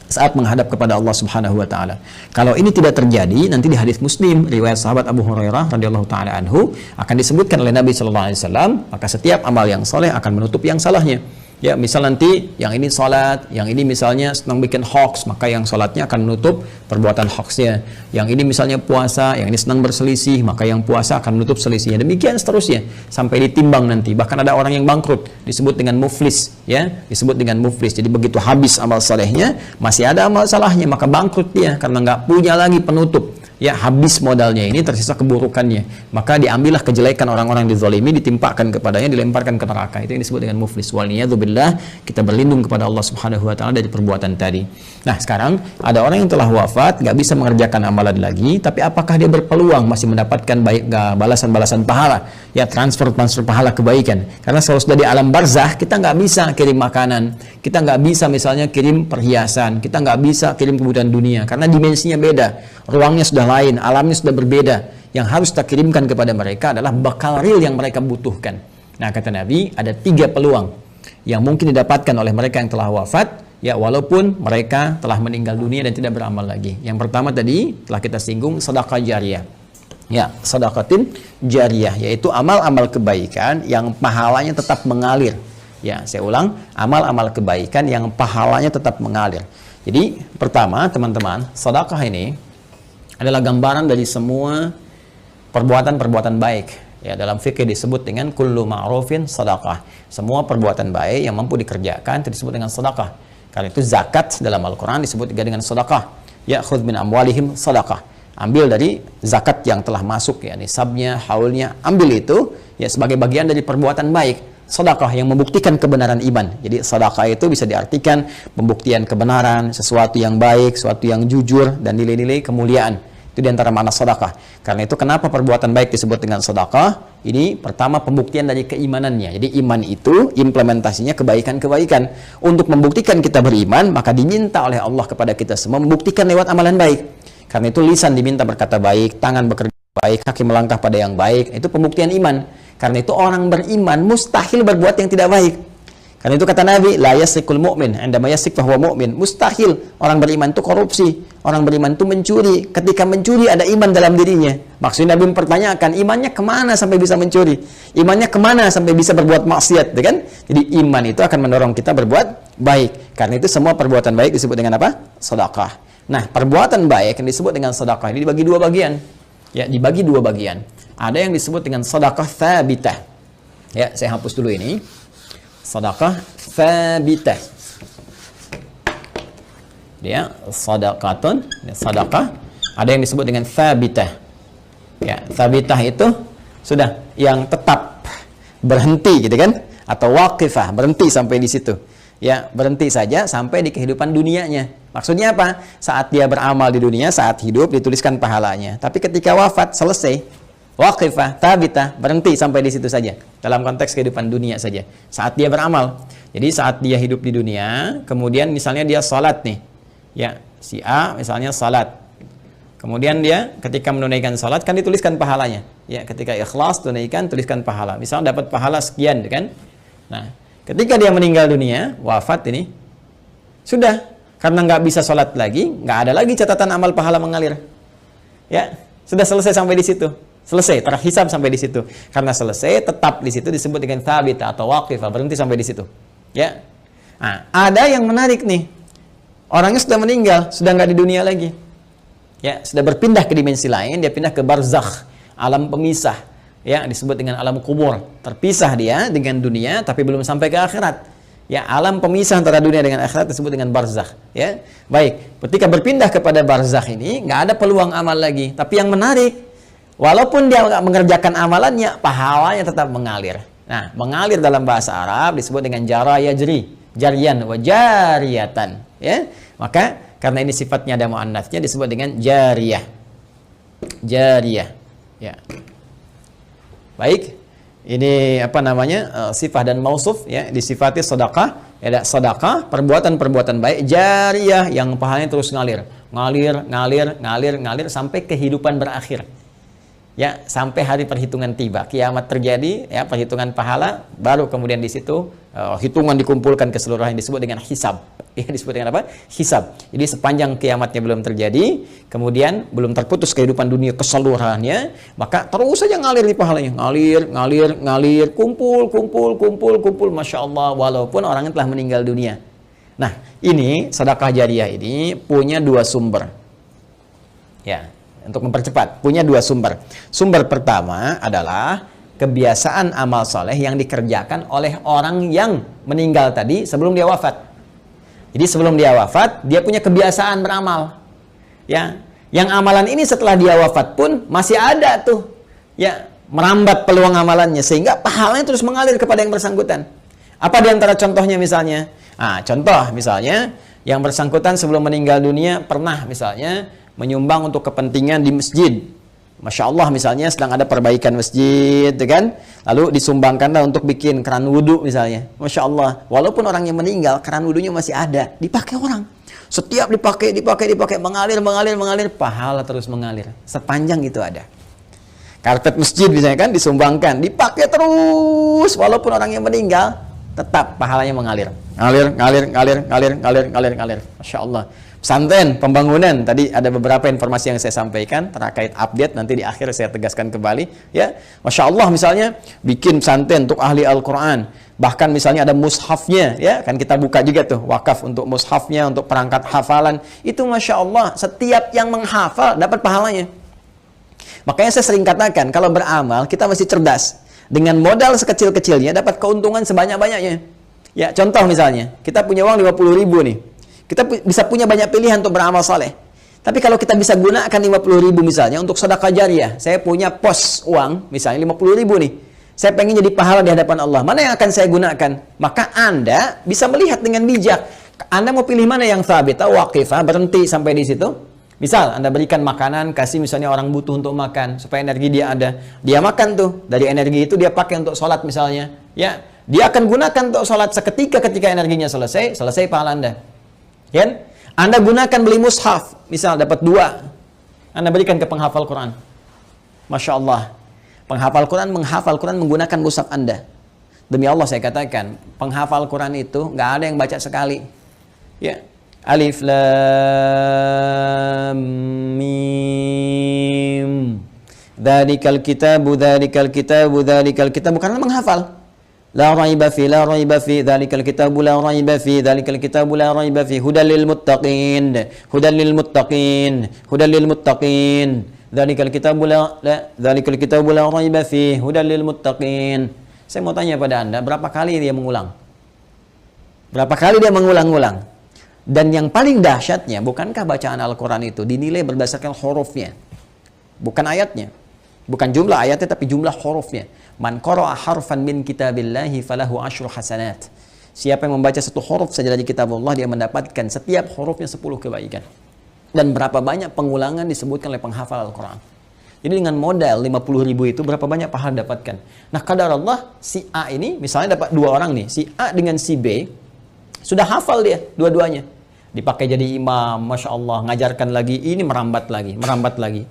saat menghadap kepada Allah Subhanahu wa taala. Kalau ini tidak terjadi, nanti di hadis Muslim riwayat sahabat Abu Hurairah radhiyallahu taala anhu akan disebutkan oleh Nabi sallallahu alaihi wasallam, maka setiap amal yang soleh akan menutup yang salahnya. Ya, misal nanti yang ini salat, yang ini misalnya senang bikin hoax, maka yang salatnya akan menutup perbuatan hoaxnya. Yang ini misalnya puasa, yang ini senang berselisih, maka yang puasa akan menutup selisihnya. Demikian seterusnya sampai ditimbang nanti. Bahkan ada orang yang bangkrut disebut dengan muflis, ya, disebut dengan muflis. Jadi begitu habis amal salehnya, masih ada amal salahnya, maka bangkrut dia karena nggak punya lagi penutup. Ya, habis modalnya ini, tersisa keburukannya, maka diambillah kejelekan orang-orang dizalimi, ditimpakan kepadanya, dilemparkan ke neraka. Itu yang disebut dengan muflis. Waliyadzubillah, kita berlindung kepada Allah Subhanahu wa taala dari perbuatan tadi. Nah, sekarang ada orang yang telah wafat, nggak bisa mengerjakan amalan lagi, tapi apakah dia berpeluang masih mendapatkan baik balasan-balasan pahala, ya, transfer pahala kebaikan? Karena kalau sudah di alam barzah, kita nggak bisa kirim makanan, kita nggak bisa misalnya kirim perhiasan, kita nggak bisa kirim kebutuhan dunia karena dimensinya beda, ruangnya sudah lain, alamnya sudah berbeda. Yang harus kita kirimkan kepada mereka adalah bekal real yang mereka butuhkan. Nah, kata Nabi, ada 3 peluang yang mungkin didapatkan oleh mereka yang telah wafat, ya, walaupun mereka telah meninggal dunia dan tidak beramal lagi. Yang pertama tadi telah kita singgung, sedekah jariyah. Ya, sedekatin jariyah, yaitu amal-amal kebaikan yang pahalanya tetap mengalir. Ya, saya ulang, amal-amal kebaikan yang pahalanya tetap mengalir. Jadi, pertama, teman-teman, sedekah ini adalah gambaran dari semua perbuatan-perbuatan baik. Ya, dalam fikih disebut dengan kullu ma'rufin sedekah. Semua perbuatan baik yang mampu dikerjakan itu disebut dengan sedekah. Karena itu zakat dalam Al-Quran disebut juga dengan sedekah. Ya, khudz min amwalihim sedekah. Ambil dari zakat yang telah masuk, ya, nisabnya, haulnya, ambil itu, ya, sebagai bagian dari perbuatan baik. Sedekah yang membuktikan kebenaran iman. Jadi sedekah itu bisa diartikan pembuktian kebenaran, sesuatu yang baik, sesuatu yang jujur, dan nilai-nilai kemuliaan. Itu diantara makna sedekah. Karena itu kenapa perbuatan baik disebut dengan sedekah? Ini pertama pembuktian dari keimanannya. Jadi iman itu implementasinya kebaikan-kebaikan. Untuk membuktikan kita beriman, maka diminta oleh Allah kepada kita semua membuktikan lewat amalan baik. Karena itu lisan diminta berkata baik, tangan bekerja baik, kaki melangkah pada yang baik. Itu pembuktian iman. Karena itu orang beriman mustahil berbuat yang tidak baik. Karena itu kata Nabi, la yasrikul mu'min, indama yasrik fahuwa mu'min. Mustahil orang beriman itu korupsi, orang beriman itu mencuri. Ketika mencuri ada iman dalam dirinya. Maksudnya Nabi mempertanyakan, imannya kemana sampai bisa mencuri? Imannya kemana sampai bisa berbuat maksiat, kan? Jadi iman itu akan mendorong kita berbuat baik. Karena itu semua perbuatan baik disebut dengan apa? Sedekah. Nah, perbuatan baik yang disebut dengan sedekah ini dibagi 2 bagian. Ya, dibagi 2 bagian. Ada yang disebut dengan sedekah tsabitah. Ya, saya hapus dulu ini. Sedekah tsabitah. Dia sedekatun, sedekah. Ada yang disebut dengan tsabitah. Ya, tsabitah itu sudah yang tetap, berhenti gitu kan? Atau waqifah, berhenti sampai di situ. Ya, berhenti saja sampai di kehidupan dunianya. Maksudnya apa? Saat dia beramal di dunia, saat hidup dituliskan pahalanya. Tapi ketika wafat selesai, waqifah, tabitah, berhenti sampai di situ saja. Dalam konteks kehidupan dunia saja. Saat dia beramal. Jadi saat dia hidup di dunia, kemudian misalnya dia salat nih. Ya, si A misalnya salat. Kemudian dia ketika menunaikan salat kan dituliskan pahalanya. Ya, ketika ikhlas tunaikan tuliskan pahala. Misalnya dapat pahala sekian kan. Nah, ketika dia meninggal dunia, wafat ini sudah karena nggak bisa sholat lagi, nggak ada lagi catatan amal pahala mengalir. Ya, sudah selesai sampai di situ. Selesai, terhisab sampai di situ. Karena selesai, tetap di situ disebut dengan thabit atau waqifah, berhenti sampai di situ. Ya. Nah, ada yang menarik nih. Orangnya sudah meninggal, sudah nggak di dunia lagi. Ya, sudah berpindah ke dimensi lain, dia pindah ke barzakh, alam pemisah. Ya, disebut dengan alam kubur. Terpisah dia dengan dunia, tapi belum sampai ke akhirat. Ya, alam pemisah antara dunia dengan akhirat disebut dengan barzakh. Ya, baik. Ketika berpindah kepada barzakh ini, nggak ada peluang amal lagi. Tapi yang menarik, walaupun dia nggak mengerjakan amalannya, pahalanya tetap mengalir. Nah, mengalir dalam bahasa Arab disebut dengan jara yajri, jarian wa jariyatan. Ya, maka karena ini sifatnya ada muannats-nya disebut dengan jariyah. Jariyah. Ya. Baik. Ini apa namanya, sifat dan mausuf ya, disifati sedekah, ya, sedekah perbuatan-perbuatan baik jariyah yang pahalanya terus ngalir sampai kehidupan berakhir. Ya, sampai hari perhitungan tiba, kiamat terjadi, ya, perhitungan pahala, baru kemudian di situ hitungan dikumpulkan keseluruhan disebut dengan hisab. Ya, disebut dengan apa? Hisab. Jadi sepanjang kiamatnya belum terjadi, kemudian belum terputus kehidupan dunia keseluruhannya, maka terus saja ngalir di pahalanya, ngalir, kumpul, masya Allah, walaupun orangnya telah meninggal dunia. Nah, ini sedekah jariyah ini punya dua sumber. Ya. Untuk mempercepat, punya dua sumber. Sumber pertama adalah kebiasaan amal soleh yang dikerjakan oleh orang yang meninggal tadi sebelum dia wafat. Jadi sebelum dia wafat, dia punya kebiasaan beramal. Ya, yang amalan ini setelah dia wafat pun masih ada tuh. Ya, merambat peluang amalannya sehingga pahalanya terus mengalir kepada yang bersangkutan. Apa di antara contohnya misalnya? Ah, contoh misalnya yang bersangkutan sebelum meninggal dunia pernah misalnya menyumbang untuk kepentingan di masjid. Masya Allah misalnya sedang ada perbaikan masjid, kan? Lalu disumbangkanlah untuk bikin keran wudhu misalnya. Masya Allah, walaupun orang yang meninggal, keran wudhunya masih ada, dipakai orang. Setiap dipakai, mengalir, pahala terus mengalir. Sepanjang itu ada. Karpet masjid misalnya kan disumbangkan, dipakai terus, walaupun orang yang meninggal, tetap pahalanya mengalir. Ngalir. Masya Allah. Pesantren, pembangunan, tadi ada beberapa informasi yang saya sampaikan terkait update, nanti di akhir saya tegaskan kembali ya. Masya Allah misalnya bikin pesantren untuk ahli Al-Quran, bahkan misalnya ada mushafnya ya, kan kita buka juga tuh wakaf untuk mushafnya, untuk perangkat hafalan, itu Masya Allah setiap yang menghafal dapat pahalanya. Makanya saya sering katakan kalau beramal kita mesti cerdas, dengan modal sekecil-kecilnya dapat keuntungan sebanyak-banyaknya ya. Contoh misalnya kita punya uang 50.000 nih, kita bisa punya banyak pilihan untuk beramal saleh. Tapi kalau kita bisa gunakan 50.000 misalnya untuk sedekah jariyah, saya punya pos uang misalnya 50.000 nih. Saya pengen jadi pahala di hadapan Allah. Mana yang akan saya gunakan? Maka Anda bisa melihat dengan bijak. Anda mau pilih mana yang thabit, waqifah, berhenti sampai di situ. Misal Anda berikan makanan, kasih misalnya orang butuh untuk makan supaya energi dia ada. Dia makan tuh, dari energi itu dia pakai untuk sholat misalnya. Ya, dia akan gunakan untuk sholat seketika ketika energinya selesai pahala Anda. Kan? Anda gunakan beli mushaf, misal dapat 2, Anda berikan ke penghafal Quran. Masya Allah, penghafal Quran menghafal Quran menggunakan mushaf Anda. Demi Allah saya katakan, penghafal Quran itu nggak ada yang baca sekali. Ya, Alif Lam Mim, Dzalikal kitabu, bukan menghafal. La raiba fi, dzalikal kitabu la raiba fi, hudal lil muttaqin, dzalikal kitabu la raiba fi, hudal lil muttaqin. Saya mau tanya pada Anda, berapa kali dia mengulang? Berapa kali dia mengulang-ulang? Dan yang paling dahsyatnya, bukankah bacaan Al-Quran itu dinilai berdasarkan hurufnya, bukan ayatnya, bukan jumlah ayatnya tapi jumlah hurufnya. Man qara'a harfan min kitabillahi falahu 10 hasanat. Siapa yang membaca satu huruf saja dari kitab Allah, dia mendapatkan setiap hurufnya 10 kebaikan. Dan berapa banyak pengulangan disebutkan oleh penghafal Al-Quran. Jadi dengan modal 50.000 itu berapa banyak pahala dapatkan. Nah, kadar Allah, si A ini misalnya dapat 2 orang nih, si A dengan si B sudah hafal dia dua-duanya. Dipakai jadi imam, Masya Allah, ngajarkan lagi, ini merambat lagi.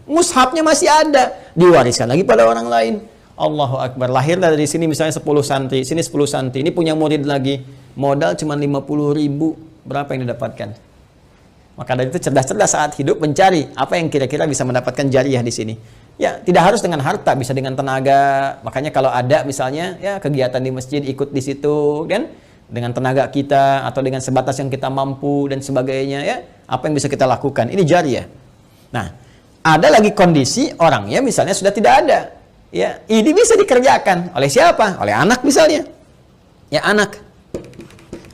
Mushafnya masih ada, diwariskan lagi pada orang lain. Allahu Akbar, lahir dari sini misalnya 10 santri, sini 10 santri, ini punya murid lagi, modal cuma 50.000, berapa yang didapatkan? Maka dari itu cerdas-cerdas saat hidup mencari apa yang kira-kira bisa mendapatkan jariah di sini. Ya, tidak harus dengan harta, bisa dengan tenaga. Makanya kalau ada misalnya ya kegiatan di masjid, ikut di situ kan, dengan tenaga kita atau dengan sebatas yang kita mampu dan sebagainya ya, apa yang bisa kita lakukan. Ini jariah. Nah, ada lagi kondisi orangnya misalnya sudah tidak ada. Ya, ini bisa dikerjakan oleh siapa? Oleh anak misalnya. Ya, anak.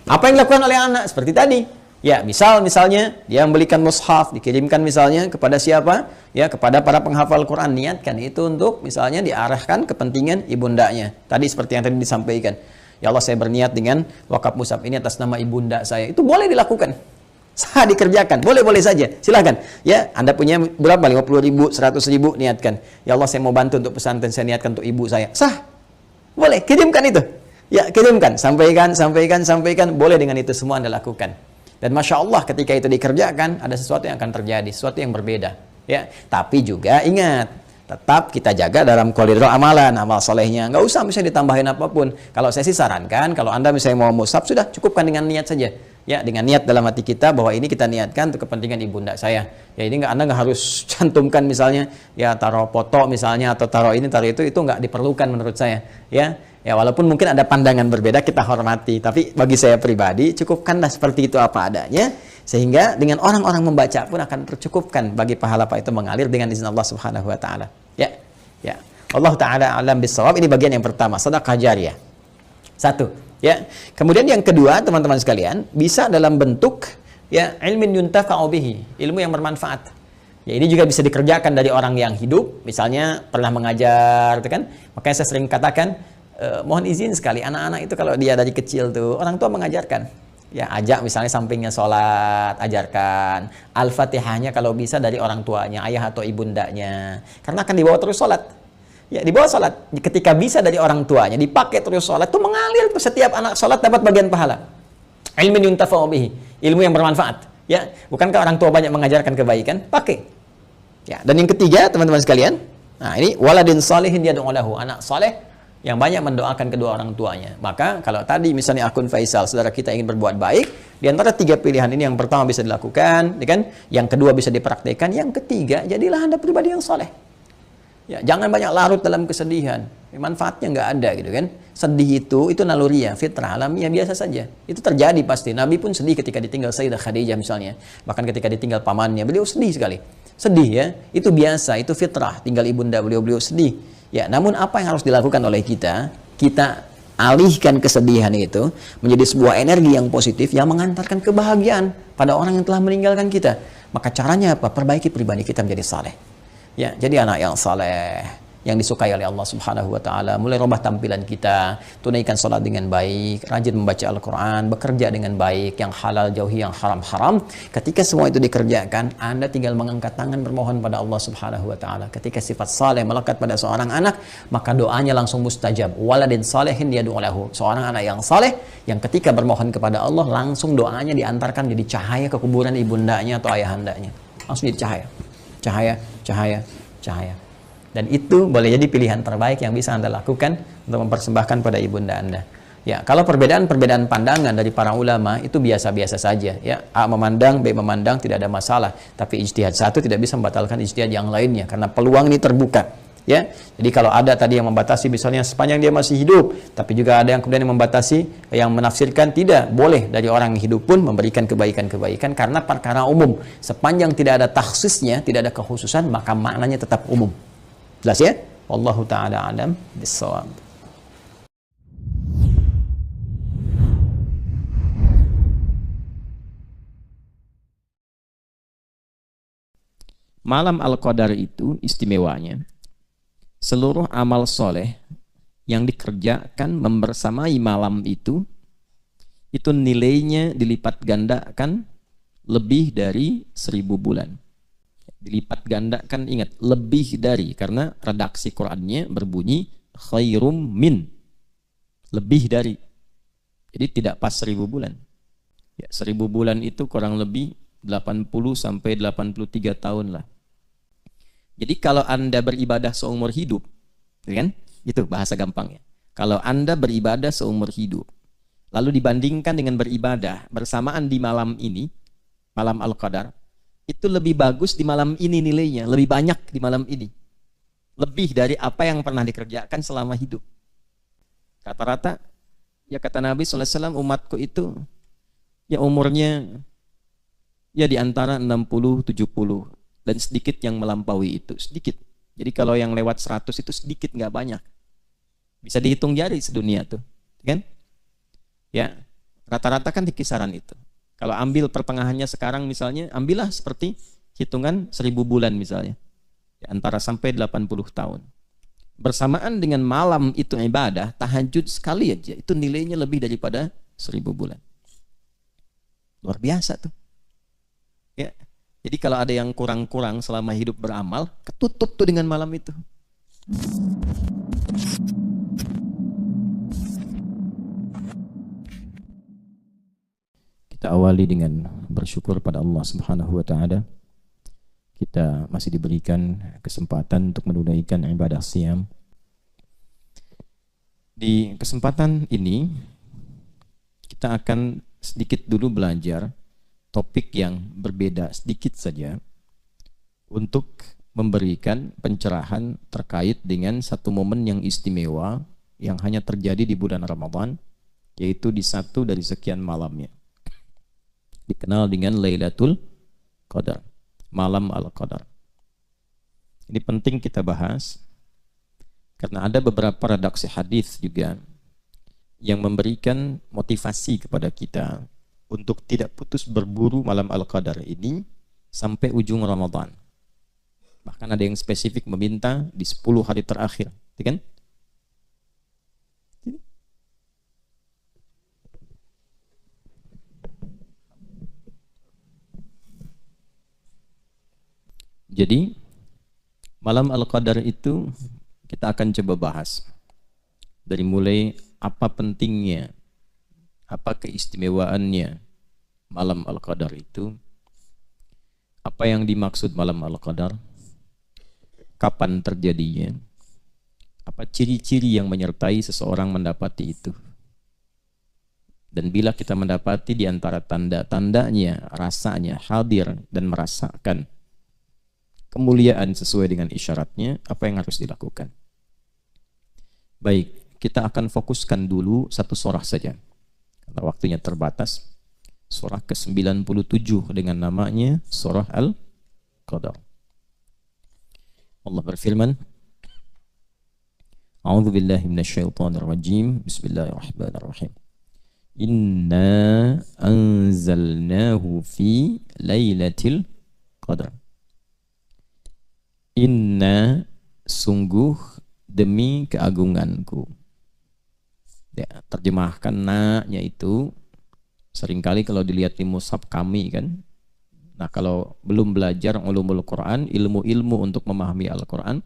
Apa yang dilakukan oleh anak? Seperti tadi. Ya, misalnya dia membelikan mushaf, dikirimkan misalnya kepada siapa? Ya, kepada para penghafal Quran. Niatkan itu untuk misalnya diarahkan kepentingan ibundanya. Tadi seperti yang tadi disampaikan. Ya Allah, saya berniat dengan wakaf mushaf ini atas nama ibunda saya. Itu boleh dilakukan. Sah dikerjakan. Boleh-boleh saja. Silahkan. Ya, Anda punya berapa? 50.000, 100.000, niatkan. Ya Allah, saya mau bantu untuk pesantren, saya niatkan untuk ibu saya. Sah. Boleh, kirimkan itu. Ya, kirimkan. Sampaikan. Boleh dengan itu semua Anda lakukan. Dan Masya Allah ketika itu dikerjakan, ada sesuatu yang akan terjadi, sesuatu yang berbeda. Ya, tapi juga ingat, tetap kita jaga dalam koridor amalan, amal solehnya. Nggak usah misalnya ditambahin apapun. Kalau saya sih sarankan, kalau Anda misalnya mau mushaf, sudah cukupkan dengan niat saja. Ya, dengan niat dalam hati kita bahwa ini kita niatkan untuk kepentingan ibunda saya. Ya, ini Anda nggak harus cantumkan misalnya, ya taruh foto misalnya atau taruh ini, taruh itu nggak diperlukan menurut saya. Ya, walaupun mungkin ada pandangan berbeda, kita hormati. Tapi bagi saya pribadi, cukupkanlah seperti itu apa adanya. Sehingga dengan orang-orang membaca pun akan tercukupkan bagi pahala itu mengalir dengan izin Allah Subhanahu wa Ta'ala. Ya. Allah Ta'ala alam bisawab. Ini bagian yang pertama, sedekah jariyah. Satu. Ya. Kemudian yang kedua, teman-teman sekalian, bisa dalam bentuk ya ilmin yuntafa'u bihi, ilmu yang bermanfaat. Ya, ini juga bisa dikerjakan dari orang yang hidup, misalnya pernah mengajar, gitu kan? Makanya saya sering katakan, mohon izin sekali, anak-anak itu kalau dia dari kecil tuh, orang tua mengajarkan. Ya, ajak misalnya sampingnya sholat, ajarkan. Al-Fatihahnya kalau bisa dari orang tuanya, ayah atau ibundanya. Karena akan dibawa terus sholat. Ya, dibawa sholat. Ketika bisa dari orang tuanya, dipakai terus sholat, itu mengalir tuh setiap anak sholat dapat bagian pahala. Ilmin yuntafa'u bihi, ilmu yang bermanfaat. Ya, bukankah orang tua banyak mengajarkan kebaikan? Pakai. Ya, dan yang ketiga, teman-teman sekalian, nah ini waladin salihin yad'u lahu, anak saleh yang banyak mendoakan kedua orang tuanya. Maka kalau tadi misalnya akun Faisal, saudara kita ingin berbuat baik, di antara 3 pilihan ini yang pertama bisa dilakukan, ya kan? Yang kedua bisa dipraktikkan, yang ketiga jadilah Anda pribadi yang soleh. Ya, jangan banyak larut dalam kesedihan. Manfaatnya nggak ada gitu kan. Sedih itu naluriah, fitrah alamiah biasa saja. Itu terjadi pasti. Nabi pun sedih ketika ditinggal Sayyidah Khadijah misalnya. Bahkan ketika ditinggal pamannya, beliau sedih sekali. Sedih ya, itu biasa, itu fitrah. Tinggal ibunda beliau sedih. Ya, namun apa yang harus dilakukan oleh kita? Kita alihkan kesedihan itu menjadi sebuah energi yang positif yang mengantarkan kebahagiaan pada orang yang telah meninggalkan kita. Maka caranya apa? Perbaiki pribadi kita menjadi saleh. Ya, jadi anak yang saleh, yang disukai oleh Allah Subhanahu wa Ta'ala. Mulai rubah tampilan kita, tunaikan sholat dengan baik, rajin membaca Al-Quran, bekerja dengan baik, yang halal jauhi yang haram-haram. Ketika semua itu dikerjakan, Anda tinggal mengangkat tangan bermohon pada Allah Subhanahu wa Ta'ala. Ketika sifat saleh melekat pada seorang anak, maka doanya langsung mustajab. Waladin salehin yad'u lahu, seorang anak yang saleh yang ketika bermohon kepada Allah, langsung doanya diantarkan jadi cahaya ke kuburan ibundanya atau ayahandanya. Langsung jadi cahaya. Dan itu boleh jadi pilihan terbaik yang bisa Anda lakukan untuk mempersembahkan pada ibunda Anda. Ya, kalau perbedaan pandangan dari para ulama itu biasa-biasa saja. Ya, A memandang, B memandang, tidak ada masalah. Tapi ijtihad satu tidak bisa membatalkan ijtihad yang lainnya karena peluang ini terbuka. Ya, jadi kalau ada tadi yang membatasi misalnya sepanjang dia masih hidup, tapi juga ada yang kemudian yang membatasi, yang menafsirkan tidak boleh dari orang yang hidup pun memberikan kebaikan-kebaikan karena perkara umum. Sepanjang tidak ada takhsisnya, tidak ada kekhususan, maka maknanya tetap umum. Jelas ya? Wallahu ta'ala alam bissawab.
Malam Al-Qadar itu istimewanya, seluruh amal soleh yang dikerjakan membersamai malam itu itu nilainya dilipat gandakan lebih dari 1000 bulan. Dilipat gandakan, ingat, lebih dari, karena redaksi Qur'annya berbunyi khairum min, lebih dari. Jadi tidak pas 1000 bulan. Ya, 1000 bulan itu kurang lebih 80 sampai 83 tahun lah. Jadi kalau Anda beribadah seumur hidup, kan? Itu bahasa gampangnya. Kalau Anda beribadah seumur hidup, lalu dibandingkan dengan beribadah bersamaan di malam ini, malam Al-Qadar, itu lebih bagus di malam ini nilainya, lebih banyak di malam ini. Lebih dari apa yang pernah dikerjakan selama hidup. Rata-rata, ya kata Nabi SAW, umatku itu, ya umurnya, ya di antara 60-70. Dan sedikit yang melampaui itu, sedikit. Jadi kalau yang lewat 100 itu sedikit, nggak banyak. Bisa dihitung jari sedunia tuh, kan? Ya, rata-rata kan di kisaran itu. Kalau ambil pertengahannya sekarang misalnya, ambillah seperti hitungan 1000 bulan misalnya. Antara sampai 80 tahun. Bersamaan dengan malam itu ibadah, tahajud sekali aja, itu nilainya lebih daripada 1000 bulan. Luar biasa tuh. Ya. Jadi kalau ada yang kurang-kurang selama hidup beramal, ketutup tuh dengan malam itu. Kita awali dengan bersyukur pada Allah Subhanahu wa taala. Kita masih diberikan kesempatan untuk menunaikan ibadah siam. Di kesempatan ini kita akan sedikit dulu belajar topik yang berbeda sedikit saja untuk memberikan pencerahan terkait dengan satu momen yang istimewa yang hanya terjadi di bulan Ramadan, yaitu di satu dari sekian malamnya. Dikenal dengan Lailatul Qadar, malam Al-Qadar. Ini penting kita bahas karena ada beberapa redaksi hadis juga yang memberikan motivasi kepada kita untuk tidak putus berburu malam Al-Qadar ini sampai ujung Ramadan. Bahkan ada yang spesifik meminta di 10 hari terakhir, kan? Jadi malam Al-Qadar itu kita akan coba bahas dari mulai apa pentingnya, apa keistimewaannya malam Al-Qadar itu, apa yang dimaksud malam Al-Qadar, kapan terjadinya, apa ciri-ciri yang menyertai seseorang mendapati itu. Dan bila kita mendapati di antara tanda-tandanya, rasanya hadir dan merasakan kemuliaan sesuai dengan isyaratnya, apa yang harus dilakukan. Baik, kita akan fokuskan dulu satu surah saja karena waktunya terbatas. Surah ke-97 dengan namanya surah Al-Qadar. Allah berfirman, A'udzu billahi minasyaitonir rajim. Bismillahirrahmanirrahim. Inna anzalnahu fi lailatul qadar. Inna, sungguh, demi keagunganku. Ya, terjemahkan na-nya itu seringkali kalau dilihat di mushaf kami kan. Nah, kalau belum belajar ulumul Quran, ilmu-ilmu untuk memahami Al-Quran,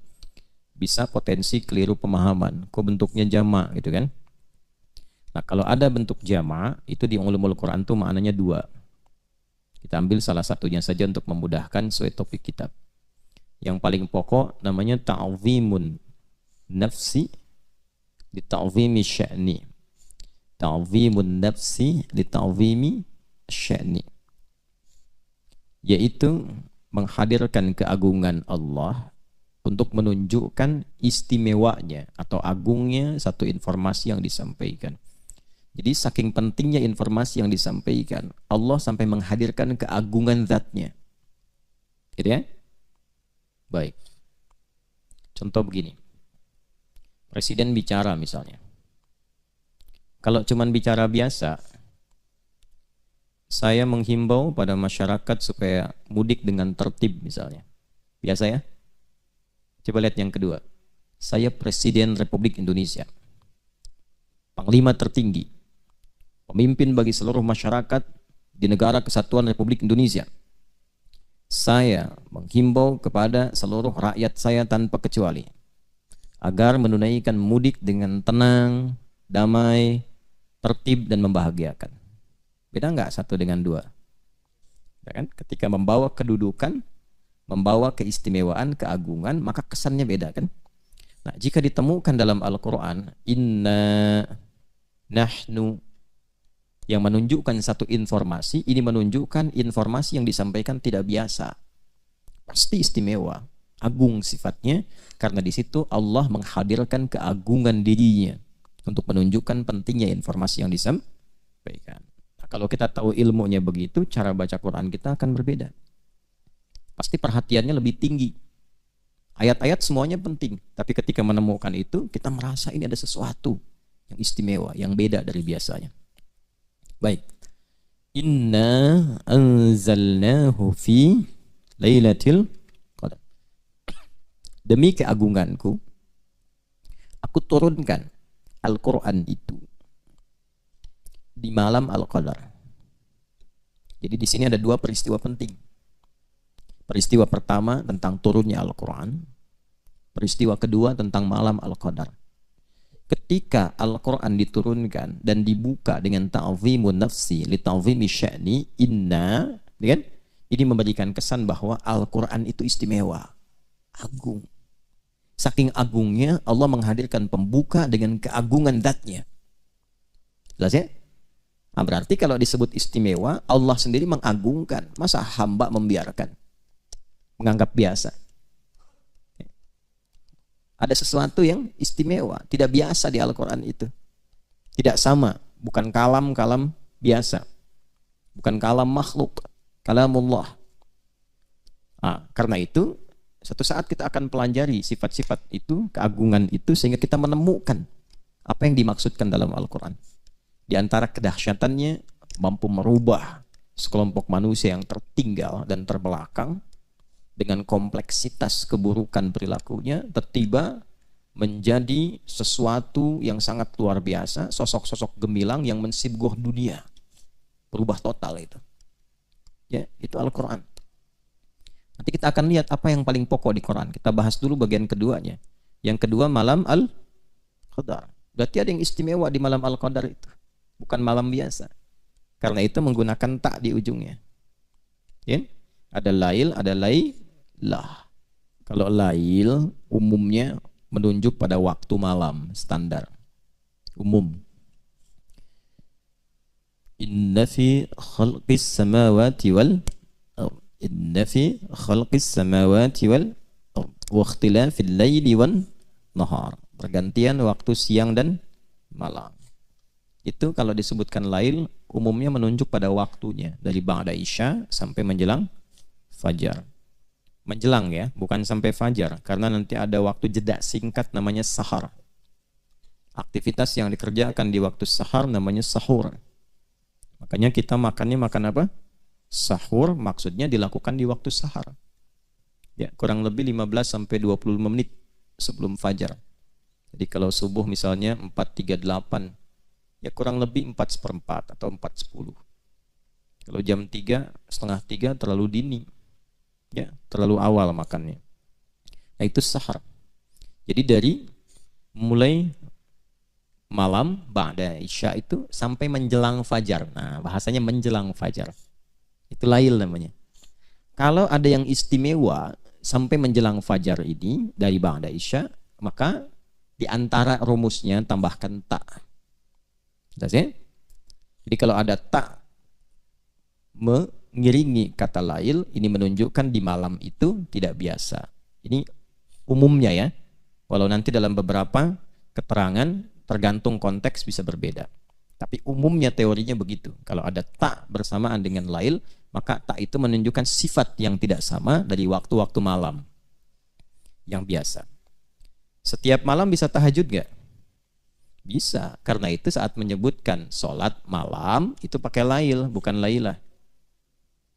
bisa potensi keliru pemahaman. Kok bentuknya jamak gitu kan. Nah, kalau ada bentuk jamak, itu di ulumul Quran itu maknanya dua. Kita ambil salah satunya saja untuk memudahkan sesuai topik kitab. Yang paling pokok namanya ta'zimun nafsi li ta'zimi sya'ni. Ta'zimun nafsi li ta'zimi sya'ni. Yaitu menghadirkan keagungan Allah untuk menunjukkan istimewanya atau agungnya satu informasi yang disampaikan. Jadi saking pentingnya informasi yang disampaikan, Allah sampai menghadirkan keagungan zatnya. Gitu ya? Baik. Contoh begini. Presiden bicara misalnya. Kalau cuman bicara biasa, saya menghimbau pada masyarakat supaya mudik dengan tertib misalnya. Biasa ya? Coba lihat yang kedua. Saya Presiden Republik Indonesia. Panglima tertinggi. pemimpin bagi seluruh masyarakat di Negara Kesatuan Republik Indonesia. Saya menghimbau kepada seluruh rakyat saya tanpa kecuali agar menunaikan mudik dengan tenang, damai, tertib dan membahagiakan. Beda nggak satu dengan dua? Ya kan? Ketika membawa kedudukan, membawa keistimewaan, keagungan, maka kesannya beda kan? Nah, jika ditemukan dalam Al-Quran, inna nahnu, yang menunjukkan satu informasi, ini menunjukkan informasi yang disampaikan tidak biasa. Pasti istimewa, agung sifatnya, karena di situ Allah menghadirkan keagungan dirinya untuk menunjukkan pentingnya informasi yang disampaikan. Nah, kalau kita tahu ilmunya begitu, cara baca Quran kita akan berbeda. Pasti perhatiannya lebih tinggi. Ayat-ayat semuanya penting, tapi ketika menemukan itu, kita merasa ini ada sesuatu yang istimewa, yang beda dari biasanya. Baik. Inna anzalnahu fi lailatul qadar. Demi keagunganku, aku turunkan Al-Quran itu di malam Al-Qadar. Jadi di sini ada dua peristiwa penting. Peristiwa pertama tentang turunnya Al-Quran. Peristiwa kedua tentang malam Al-Qadar. Ketika Al-Quran diturunkan dan dibuka dengan ta'zimun nafsi li ta'zimi sya'ni inna, kan? Ini memberikan kesan bahwa Al-Quran itu istimewa, agung. Saking agungnya Allah menghadirkan pembuka dengan keagungan zatnya. Jelas ya? Nah, berarti kalau disebut istimewa, Allah sendiri mengagungkan. Masa hamba membiarkan? Menganggap biasa. Ada sesuatu yang istimewa, tidak biasa di Al-Quran itu. Tidak sama, bukan kalam-kalam biasa. Bukan kalam makhluk, kalamullah. Nah, karena itu, suatu saat kita akan pelajari sifat-sifat itu, keagungan itu, sehingga kita menemukan apa yang dimaksudkan dalam Al-Quran. Di antara kedahsyatannya, mampu merubah sekelompok manusia yang tertinggal dan terbelakang, dengan kompleksitas keburukan perilakunya, tiba-tiba menjadi sesuatu yang sangat luar biasa, sosok-sosok gemilang yang mensibgoh dunia. Berubah total itu. Ya, itu Al-Quran. Nanti kita akan lihat apa yang paling pokok di Quran. Kita bahas dulu bagian keduanya. Yang kedua, malam Al-Qadar. Berarti ada yang istimewa di malam Al-Qadar itu. Bukan malam biasa. Karena itu menggunakan tak di ujungnya. Ya? Ada lail, ada lailah. Kalau lail umumnya menunjuk pada waktu malam standar umum. Inna fi khalqis samawati wal inna fi khalqis samawati wal wa ikhtilafil laili wan nahar. Pergantian waktu siang dan malam. Itu kalau disebutkan lail umumnya menunjuk pada waktunya dari ba'da isya sampai menjelang fajar. Menjelang ya, bukan sampai fajar, karena nanti ada waktu jeda singkat namanya sahar. Aktivitas yang dikerjakan di waktu sahar namanya sahur. Makanya kita makannya makan apa? Sahur, maksudnya dilakukan di waktu sahar. Ya, kurang lebih 15 sampai 25 menit sebelum fajar. Jadi kalau subuh misalnya 4.38, ya kurang lebih 4:4 atau 4:10. Kalau jam 3, setengah 3 terlalu dini. Ya, terlalu awal makannya. Nah, itu sahar. Jadi dari mulai malam ba'da isya itu sampai menjelang fajar. Nah, bahasanya menjelang fajar. Itu lail namanya. Kalau ada yang istimewa sampai menjelang fajar ini dari ba'da isya, maka di antara rumusnya tambahkan ta. Jadi kalau ada ta mengiringi kata lail, ini menunjukkan di malam itu tidak biasa. Ini umumnya ya. Walau nanti dalam beberapa keterangan tergantung konteks bisa berbeda. Tapi umumnya teorinya begitu. Kalau ada ta bersamaan dengan lail, maka ta itu menunjukkan sifat yang tidak sama dari waktu-waktu malam yang biasa. Setiap malam bisa tahajud gak? Bisa. Karena itu saat menyebutkan sholat malam itu pakai lail, bukan lailah.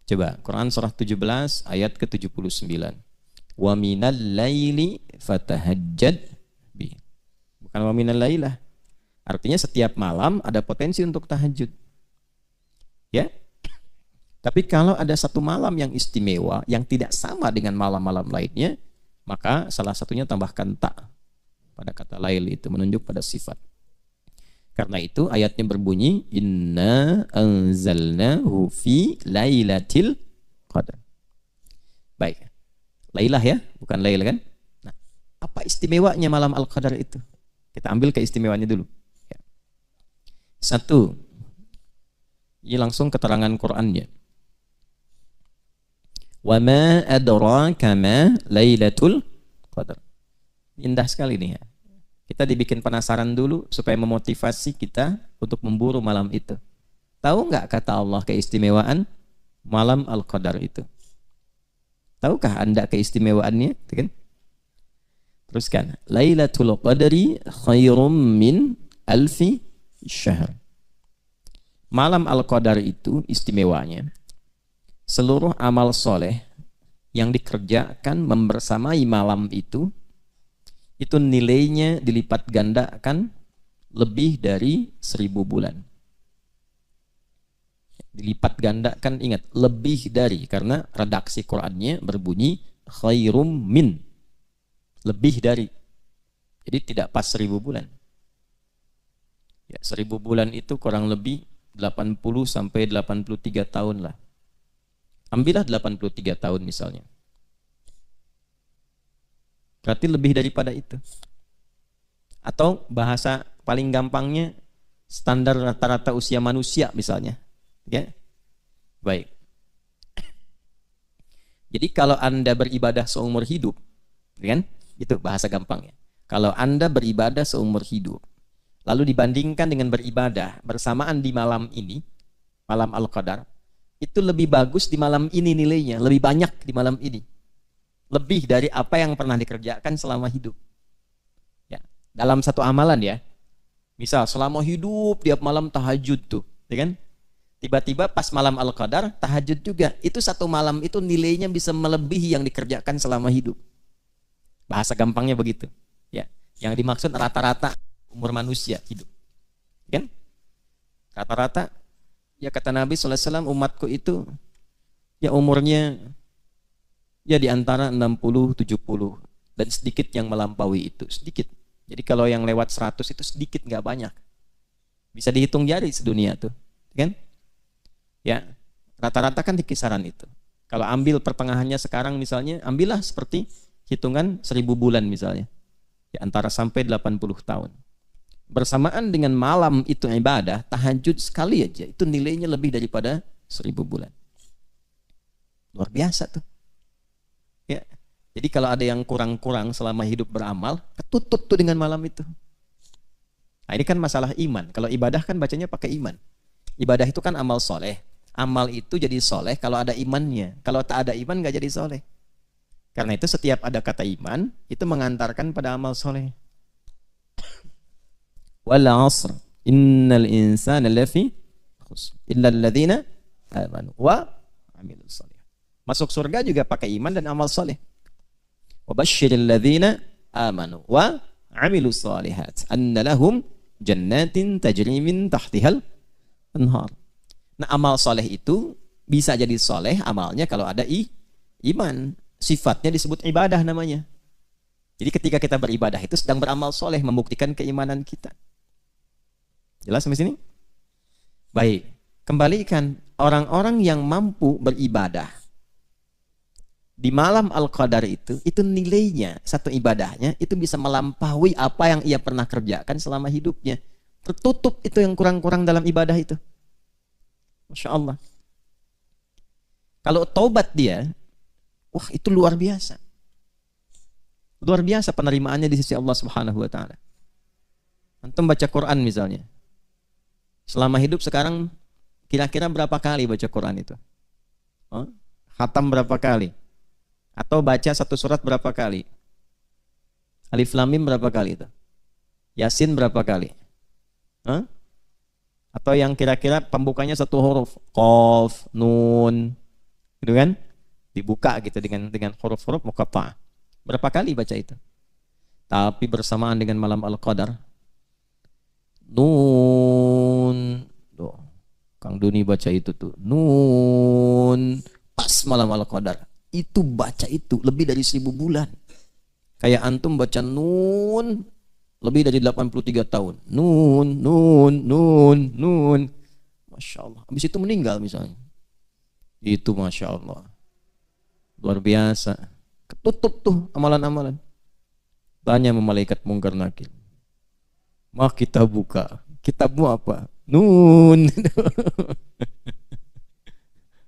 Coba Quran surah 17 ayat ke-79. Wa minal laili fatahajjad bi. Bukan wa minal lailah. Artinya setiap malam ada potensi untuk tahajud. Ya. Tapi kalau ada satu malam yang istimewa yang tidak sama dengan malam-malam lainnya, maka salah satunya tambahkan ta pada kata lail itu menunjuk pada sifat. Karena itu ayatnya berbunyi inna anzalnahu fi lailatul qadar. Baik. Lailah ya, bukan lail kan? Nah, apa istimewanya malam Al-Qadar itu? Kita ambil keistimewaannya dulu. Ya. Satu, ini langsung keterangan Qur'annya. Wa ma adraka ma lailatul qadar. Indah sekali nih ya. Kita dibikin penasaran dulu supaya memotivasi kita untuk memburu malam itu. Tahu nggak kata Allah keistimewaan malam Al-Qadar itu? Tahukah Anda keistimewaannya? Kan? Teruskan. Lailatul Qadri khairum min alfi syahr. Malam Al-Qadar itu istimewanya. Seluruh amal soleh yang dikerjakan membersamai malam itu nilainya dilipat gandakan lebih dari 1000 bulan. Dilipat gandakan, ingat, lebih dari, karena redaksi Qur'annya berbunyi khairum min, lebih dari. Jadi tidak pas 1000 bulan. Ya, 1000 bulan itu kurang lebih 80 sampai 83 tahun lah. Ambillah 83 tahun misalnya. Berarti lebih daripada itu. Atau bahasa paling gampangnya standar rata-rata usia manusia misalnya. Ya. Baik. Jadi kalau Anda beribadah seumur hidup, kan? Itu bahasa gampangnya. Kalau Anda beribadah seumur hidup, lalu dibandingkan dengan beribadah bersamaan di malam ini, malam Al-Qadar, itu lebih bagus di malam ini nilainya, lebih banyak di malam ini. Lebih dari apa yang pernah dikerjakan selama hidup. Ya, dalam satu amalan ya. Misal selama hidup tiap malam tahajud tuh, ya kan? Tiba-tiba pas malam Al-Qadar tahajud juga. Itu satu malam itu nilainya bisa melebihi yang dikerjakan selama hidup. Bahasa gampangnya begitu. Ya, yang dimaksud rata-rata umur manusia hidup. Kan? Rata-rata ya kata Nabi SAW, umatku itu ya umurnya ya di antara 60-70 dan sedikit yang melampaui itu, sedikit. Jadi kalau yang lewat 100 itu sedikit, nggak banyak. Bisa dihitung jari sedunia tuh, kan? Ya, rata-rata kan di kisaran itu. Kalau ambil pertengahannya sekarang misalnya, ambillah seperti hitungan 1000 bulan misalnya. Ya, antara sampai 80 tahun. Bersamaan dengan malam itu ibadah, tahajud sekali aja, itu nilainya lebih daripada 1000 bulan. Luar biasa tuh. Ya. Jadi kalau ada yang kurang-kurang selama hidup beramal, ketutup tuh dengan malam itu. Nah, ini kan masalah iman. Kalau ibadah kan bacanya pakai iman. Ibadah itu kan amal soleh. Amal itu jadi soleh kalau ada imannya. Kalau tak ada iman nggak jadi soleh. Karena itu setiap ada kata iman, itu mengantarkan pada amal soleh. Wal 'asr innal insana lafi khusr illa alladziina amanu wa 'amilus shalihat. Masuk surga juga pakai iman dan amal soleh. Wa basyiril ladziina amanu wa 'amilus shalihat anna lahum jannatin tajri min tahtihal anhar. Nah, amal soleh itu bisa jadi soleh amalnya kalau ada iman. Sifatnya disebut ibadah namanya. Jadi ketika kita beribadah itu sedang beramal soleh, membuktikan keimanan kita. Jelas sampai sini? Baik, kembalikan orang-orang yang mampu beribadah di malam Al-Qadar itu nilainya, satu ibadahnya itu bisa melampaui apa yang ia pernah kerjakan selama hidupnya. Tertutup itu yang kurang-kurang dalam ibadah itu. Masya Allah. Kalau taubat dia, wah itu luar biasa. Luar biasa penerimaannya di sisi Allah Subhanahu wa taala. Antum baca Quran misalnya. Selama hidup sekarang kira-kira berapa kali baca Quran itu? Khatam berapa kali? Atau baca satu surat berapa kali? Alif Lam Mim berapa kali itu? Yasin berapa kali? Atau yang kira-kira pembukanya satu huruf, Qaf, Nun, gitu kan? Dibuka gitu dengan huruf-huruf muqatta'ah. Berapa kali baca itu? Tapi bersamaan dengan malam Al-Qadar, Nun. Tuh. Kang Duni baca itu tuh. Nun. Pas malam Al-Qadar. Itu baca itu lebih dari 1000 bulan. Kayak antum baca nun lebih dari 83 tahun. Nun, nun, nun, nun. Masya Allah. Habis itu meninggal misalnya. Itu Masya Allah. Luar biasa. Ketutup tuh amalan-amalan. Tanya sama malaikat mungkar nakir. Mah kita buka. Kitabmu apa? Nun.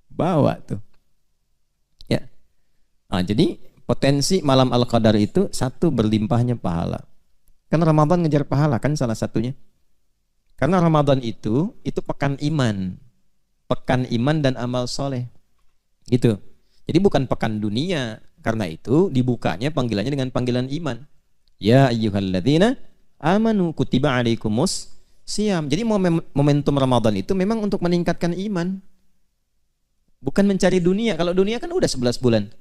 Bawa tuh. Ya. Nah, jadi potensi malam Al-Qadar itu satu, berlimpahnya pahala. Karena Ramadan ngejar pahala kan salah satunya. Karena Ramadan itu pekan iman. Pekan iman dan amal soleh. Gitu. Jadi bukan pekan dunia. Karena itu dibukanya panggilannya dengan panggilan iman. Ya ayyuhalladzina amanu kutiba alaikumus siyam. Jadi momentum Ramadan itu memang untuk meningkatkan iman. Bukan mencari dunia. Kalau dunia kan udah 11 bulan.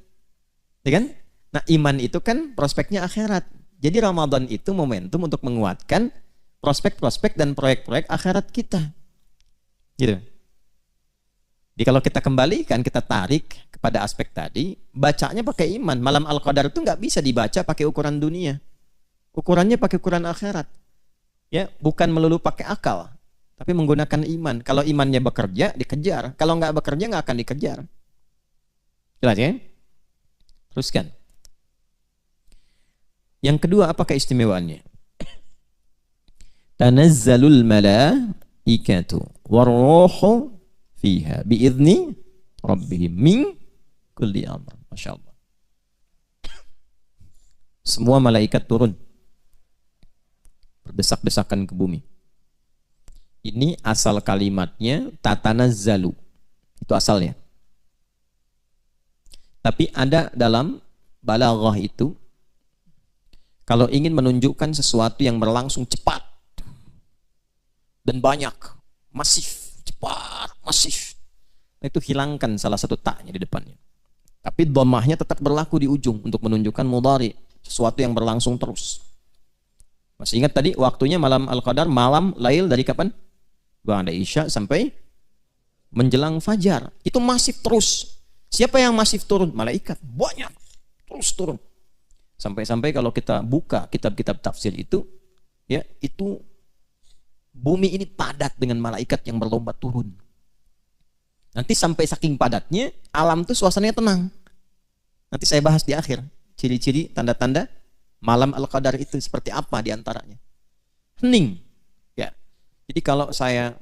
Ya kan? Nah, iman itu kan prospeknya akhirat. Jadi Ramadan itu momentum untuk menguatkan prospek-prospek dan proyek-proyek akhirat kita. Gitu. Jadi kalau kita kembalikan, kita tarik kepada aspek tadi, bacanya pakai iman. Malam Al-Qadar itu nggak bisa dibaca pakai ukuran dunia. Ukurannya pakai ukuran akhirat. Ya, bukan melulu pakai akal, tapi menggunakan iman. Kalau imannya bekerja, dikejar. Kalau nggak bekerja, nggak akan dikejar. Jelas ya? Teruskan. Yang kedua, apa keistimewaannya? Tanazzalul malaikatu warruhu fiha biizni rabbihim min kulli amr. Masya Allah. Semua malaikat turun berdesak-desakan ke bumi. Ini asal kalimatnya tatanazzalu. Itu asalnya. Tapi ada dalam balaghah itu, kalau ingin menunjukkan sesuatu yang berlangsung cepat dan banyak, masif, cepat, masif, itu hilangkan salah satu taknya di depannya. Tapi dhammahnya tetap berlaku di ujung untuk menunjukkan mudhari, sesuatu yang berlangsung terus. Masih ingat tadi waktunya malam Al-Qadar, malam lail dari kapan? Ba'da Isya sampai menjelang fajar. Itu masif terus. Siapa yang masif turun? Malaikat. Banyak. Terus turun. Sampai-sampai kalau kita buka kitab-kitab tafsir itu, ya, itu bumi ini padat dengan malaikat yang berlomba turun. Nanti sampai saking padatnya, alam itu suasananya tenang. Nanti saya bahas di akhir. Ciri-ciri, tanda-tanda malam Al-Qadar itu seperti apa diantaranya. Hening. Ya. Jadi kalau saya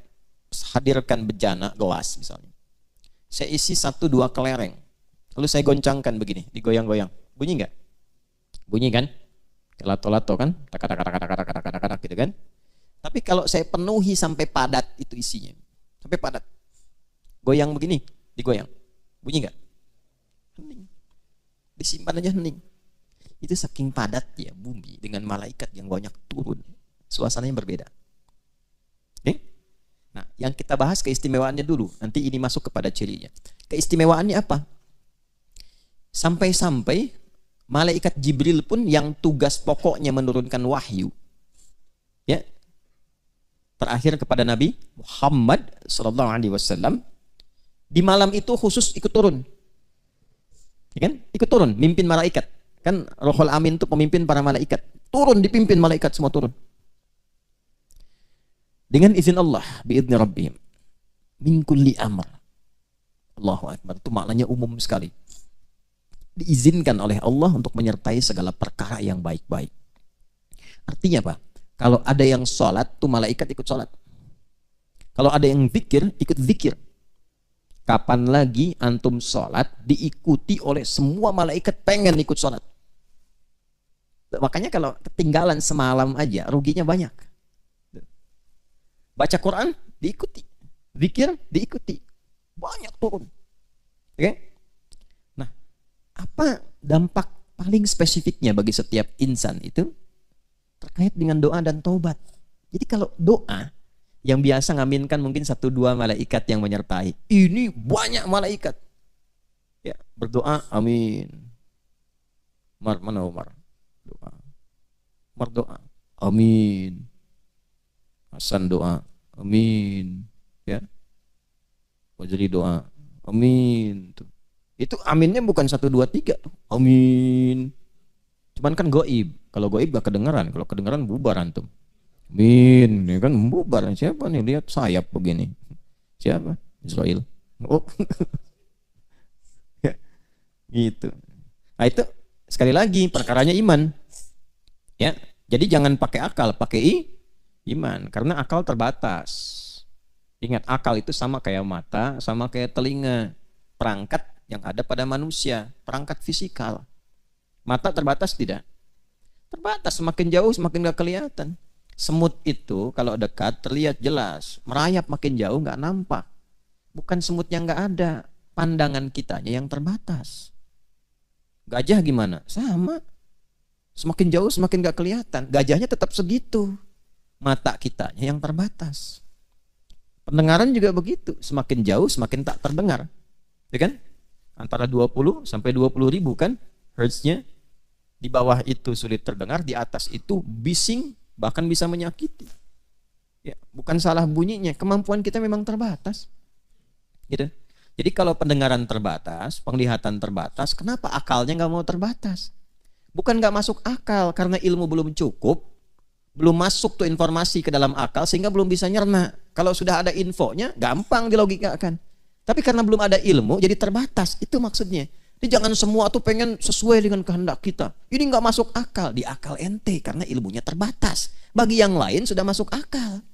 hadirkan bejana gelas misalnya, saya isi 1-2 kelereng, lalu saya goncangkan begini, digoyang-goyang, bunyi nggak? Bunyi kan? Lato-lato kan? Tak-tak-tak-tak-tak-tak-tak gitu kan? Tapi kalau saya penuhi sampai padat itu isinya, sampai padat, goyang begini, digoyang, bunyi nggak? Hening. Disimpan aja hening. Itu saking padat ya bumi dengan malaikat yang banyak turun, suasananya berbeda. Oke? Nah, yang kita bahas keistimewaannya dulu. Nanti ini masuk kepada cirinya. Keistimewaannya apa? Sampai-sampai malaikat Jibril pun yang tugas pokoknya menurunkan wahyu, ya, terakhir kepada Nabi Muhammad SAW, di malam itu khusus ikut turun, ya kan? Ikut turun, mimpin malaikat. Kan Rohul Amin itu pemimpin para malaikat. Turun, dipimpin malaikat semua turun. Dengan izin Allah, biidzni rabbihim. Min kulli amr. Allahu Akbar. Itu maknanya umum sekali. Diizinkan oleh Allah untuk menyertai segala perkara yang baik-baik. Artinya apa? Kalau ada yang sholat, tuh malaikat ikut sholat. Kalau ada yang zikir, ikut zikir. Kapan lagi antum sholat diikuti oleh semua malaikat pengen ikut sholat? Makanya kalau ketinggalan semalam aja ruginya banyak. Baca Quran diikuti, zikir diikuti, banyak turun. Oke? Nah, apa dampak paling spesifiknya bagi setiap insan itu terkait dengan doa dan taubat. Jadi kalau doa yang biasa ngaminkan mungkin 1-2 malaikat yang menyertai, ini banyak malaikat. Ya, berdoa amin. Mana Umar? Doa. Umar doa. Amin. Nah, Hasan doa, amin. Ya, Fajri doa, amin. Tuh. Itu aminnya bukan 1, 2, 3 tuh. Amin. Cuman kan goib. Kalau goib gak kedengeran. Kalau kedengeran bubar antum. Amin. Ya kan bubar. Siapa nih? Lihat sayap begini. Siapa? Israel. Oh. Ya, gitu. Nah itu sekali lagi perkaranya iman. Ya. Jadi jangan pakai akal, pakai iman. Karena akal terbatas. Ingat, akal itu sama kayak mata, sama kayak telinga. Perangkat yang ada pada manusia. Perangkat fisikal. Mata terbatas tidak? Terbatas, semakin jauh semakin gak kelihatan. Semut itu kalau dekat terlihat jelas. Merayap makin jauh gak nampak. Bukan semut yang gak ada. Pandangan kitanya yang terbatas. Gajah gimana? Sama. Semakin jauh semakin gak kelihatan. Gajahnya tetap segitu. Mata kitanya yang terbatas. Pendengaran juga begitu. Semakin jauh semakin tak terdengar. Ya kan? Antara 20 sampai 20 ribu kan hertznya. Di bawah itu sulit terdengar, di atas itu bising, bahkan bisa menyakiti. Ya, bukan salah bunyinya, kemampuan kita memang terbatas. Gitu. Jadi kalau pendengaran terbatas, penglihatan terbatas, kenapa akalnya nggak mau terbatas? Bukan nggak masuk akal, karena ilmu belum cukup, belum masuk tuh informasi ke dalam akal, sehingga belum bisa nyerna. Kalau sudah ada infonya, gampang dilogikakan. Tapi karena belum ada ilmu, jadi terbatas. Itu maksudnya. Jadi jangan semua tuh pengen sesuai dengan kehendak kita. Ini nggak masuk akal. Di akal ente karena ilmunya terbatas. Bagi yang lain sudah masuk akal.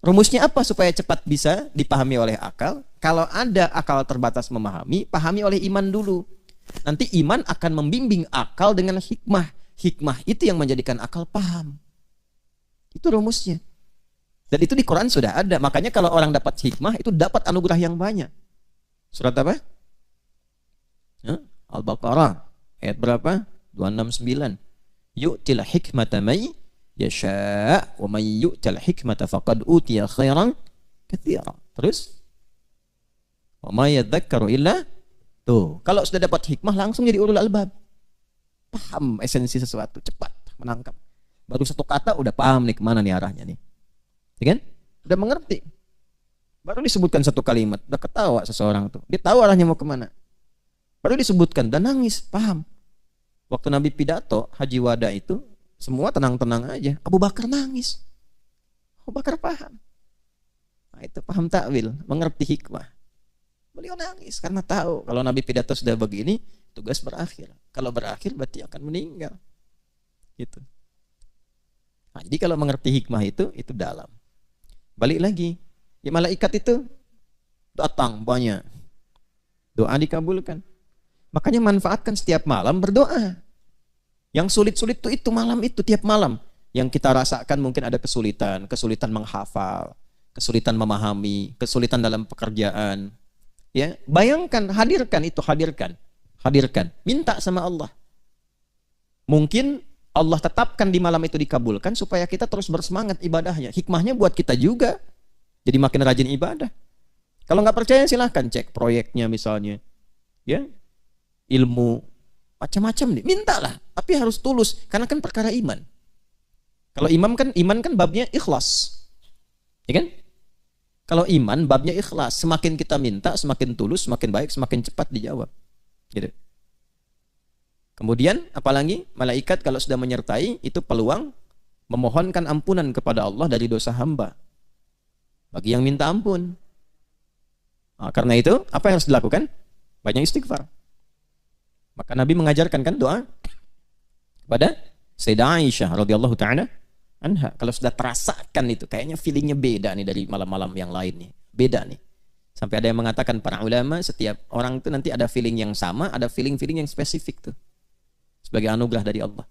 Rumusnya apa supaya cepat bisa dipahami oleh akal? Kalau ada akal terbatas memahami, pahami oleh iman dulu. Nanti iman akan membimbing akal dengan hikmah. Hikmah itu yang menjadikan akal paham. Itu rumusnya. Dan itu di Quran sudah ada. Makanya kalau orang dapat hikmah itu dapat anugerah yang banyak. Surat apa? Al-Baqarah ayat berapa? 269. Yu'til hikmata may yasha' wa may yu'tal hikmata faqad utiya khairan katsira. Terus wa may yadhakkaru illa, tuh, kalau sudah dapat hikmah langsung jadi ulul albab. Paham esensi sesuatu, cepat menangkap. Baru satu kata udah paham nih kemana nih arahnya nih. Ya kan? Udah mengerti. Baru disebutkan satu kalimat, udah ketawa seseorang tuh. Dia tahu arahnya mau kemana. Baru disebutkan dan nangis, paham. Waktu Nabi pidato Haji Wada itu semua tenang-tenang aja. Abu Bakar nangis. Abu Bakar paham. Nah, itu paham takwil, mengerti hikmah. Beliau nangis karena tahu kalau Nabi pidato sudah begini, tugas berakhir. Kalau berakhir berarti akan meninggal. Gitu. Nah, jadi kalau mengerti hikmah itu dalam. Balik lagi, ya malaikat itu datang banyak. Doa dikabulkan. Makanya manfaatkan setiap malam berdoa. Yang sulit-sulit itu malam itu, tiap malam. Yang kita rasakan mungkin ada kesulitan menghafal, kesulitan memahami, kesulitan dalam pekerjaan. Ya, bayangkan, hadirkan. Minta sama Allah. Mungkin Allah tetapkan di malam itu dikabulkan supaya kita terus bersemangat ibadahnya. Hikmahnya buat kita juga. Jadi makin rajin ibadah. Kalau nggak percaya silahkan cek proyeknya misalnya. Ya, ilmu macam-macam nih, mintalah, tapi harus tulus karena kan perkara iman. Kalau iman kan babnya ikhlas. Ya kan? Kalau iman babnya ikhlas, semakin kita minta, semakin tulus, semakin baik, semakin cepat dijawab. Gitu. Kemudian apalagi malaikat kalau sudah menyertai itu peluang memohonkan ampunan kepada Allah dari dosa hamba. Bagi yang minta ampun. Nah, karena itu apa yang harus dilakukan? Banyak istighfar. Maka Nabi mengajarkan kan doa kepada Sayyidah Aisyah radhiyallahu taala anha. Kalau sudah terasakan itu, kayaknya feelingnya beda nih dari malam-malam yang lain nih. Beda nih. Sampai ada yang mengatakan para ulama, setiap orang itu nanti ada feeling yang sama, ada feeling-feeling yang spesifik tuh. Sebagai anugerah dari Allah.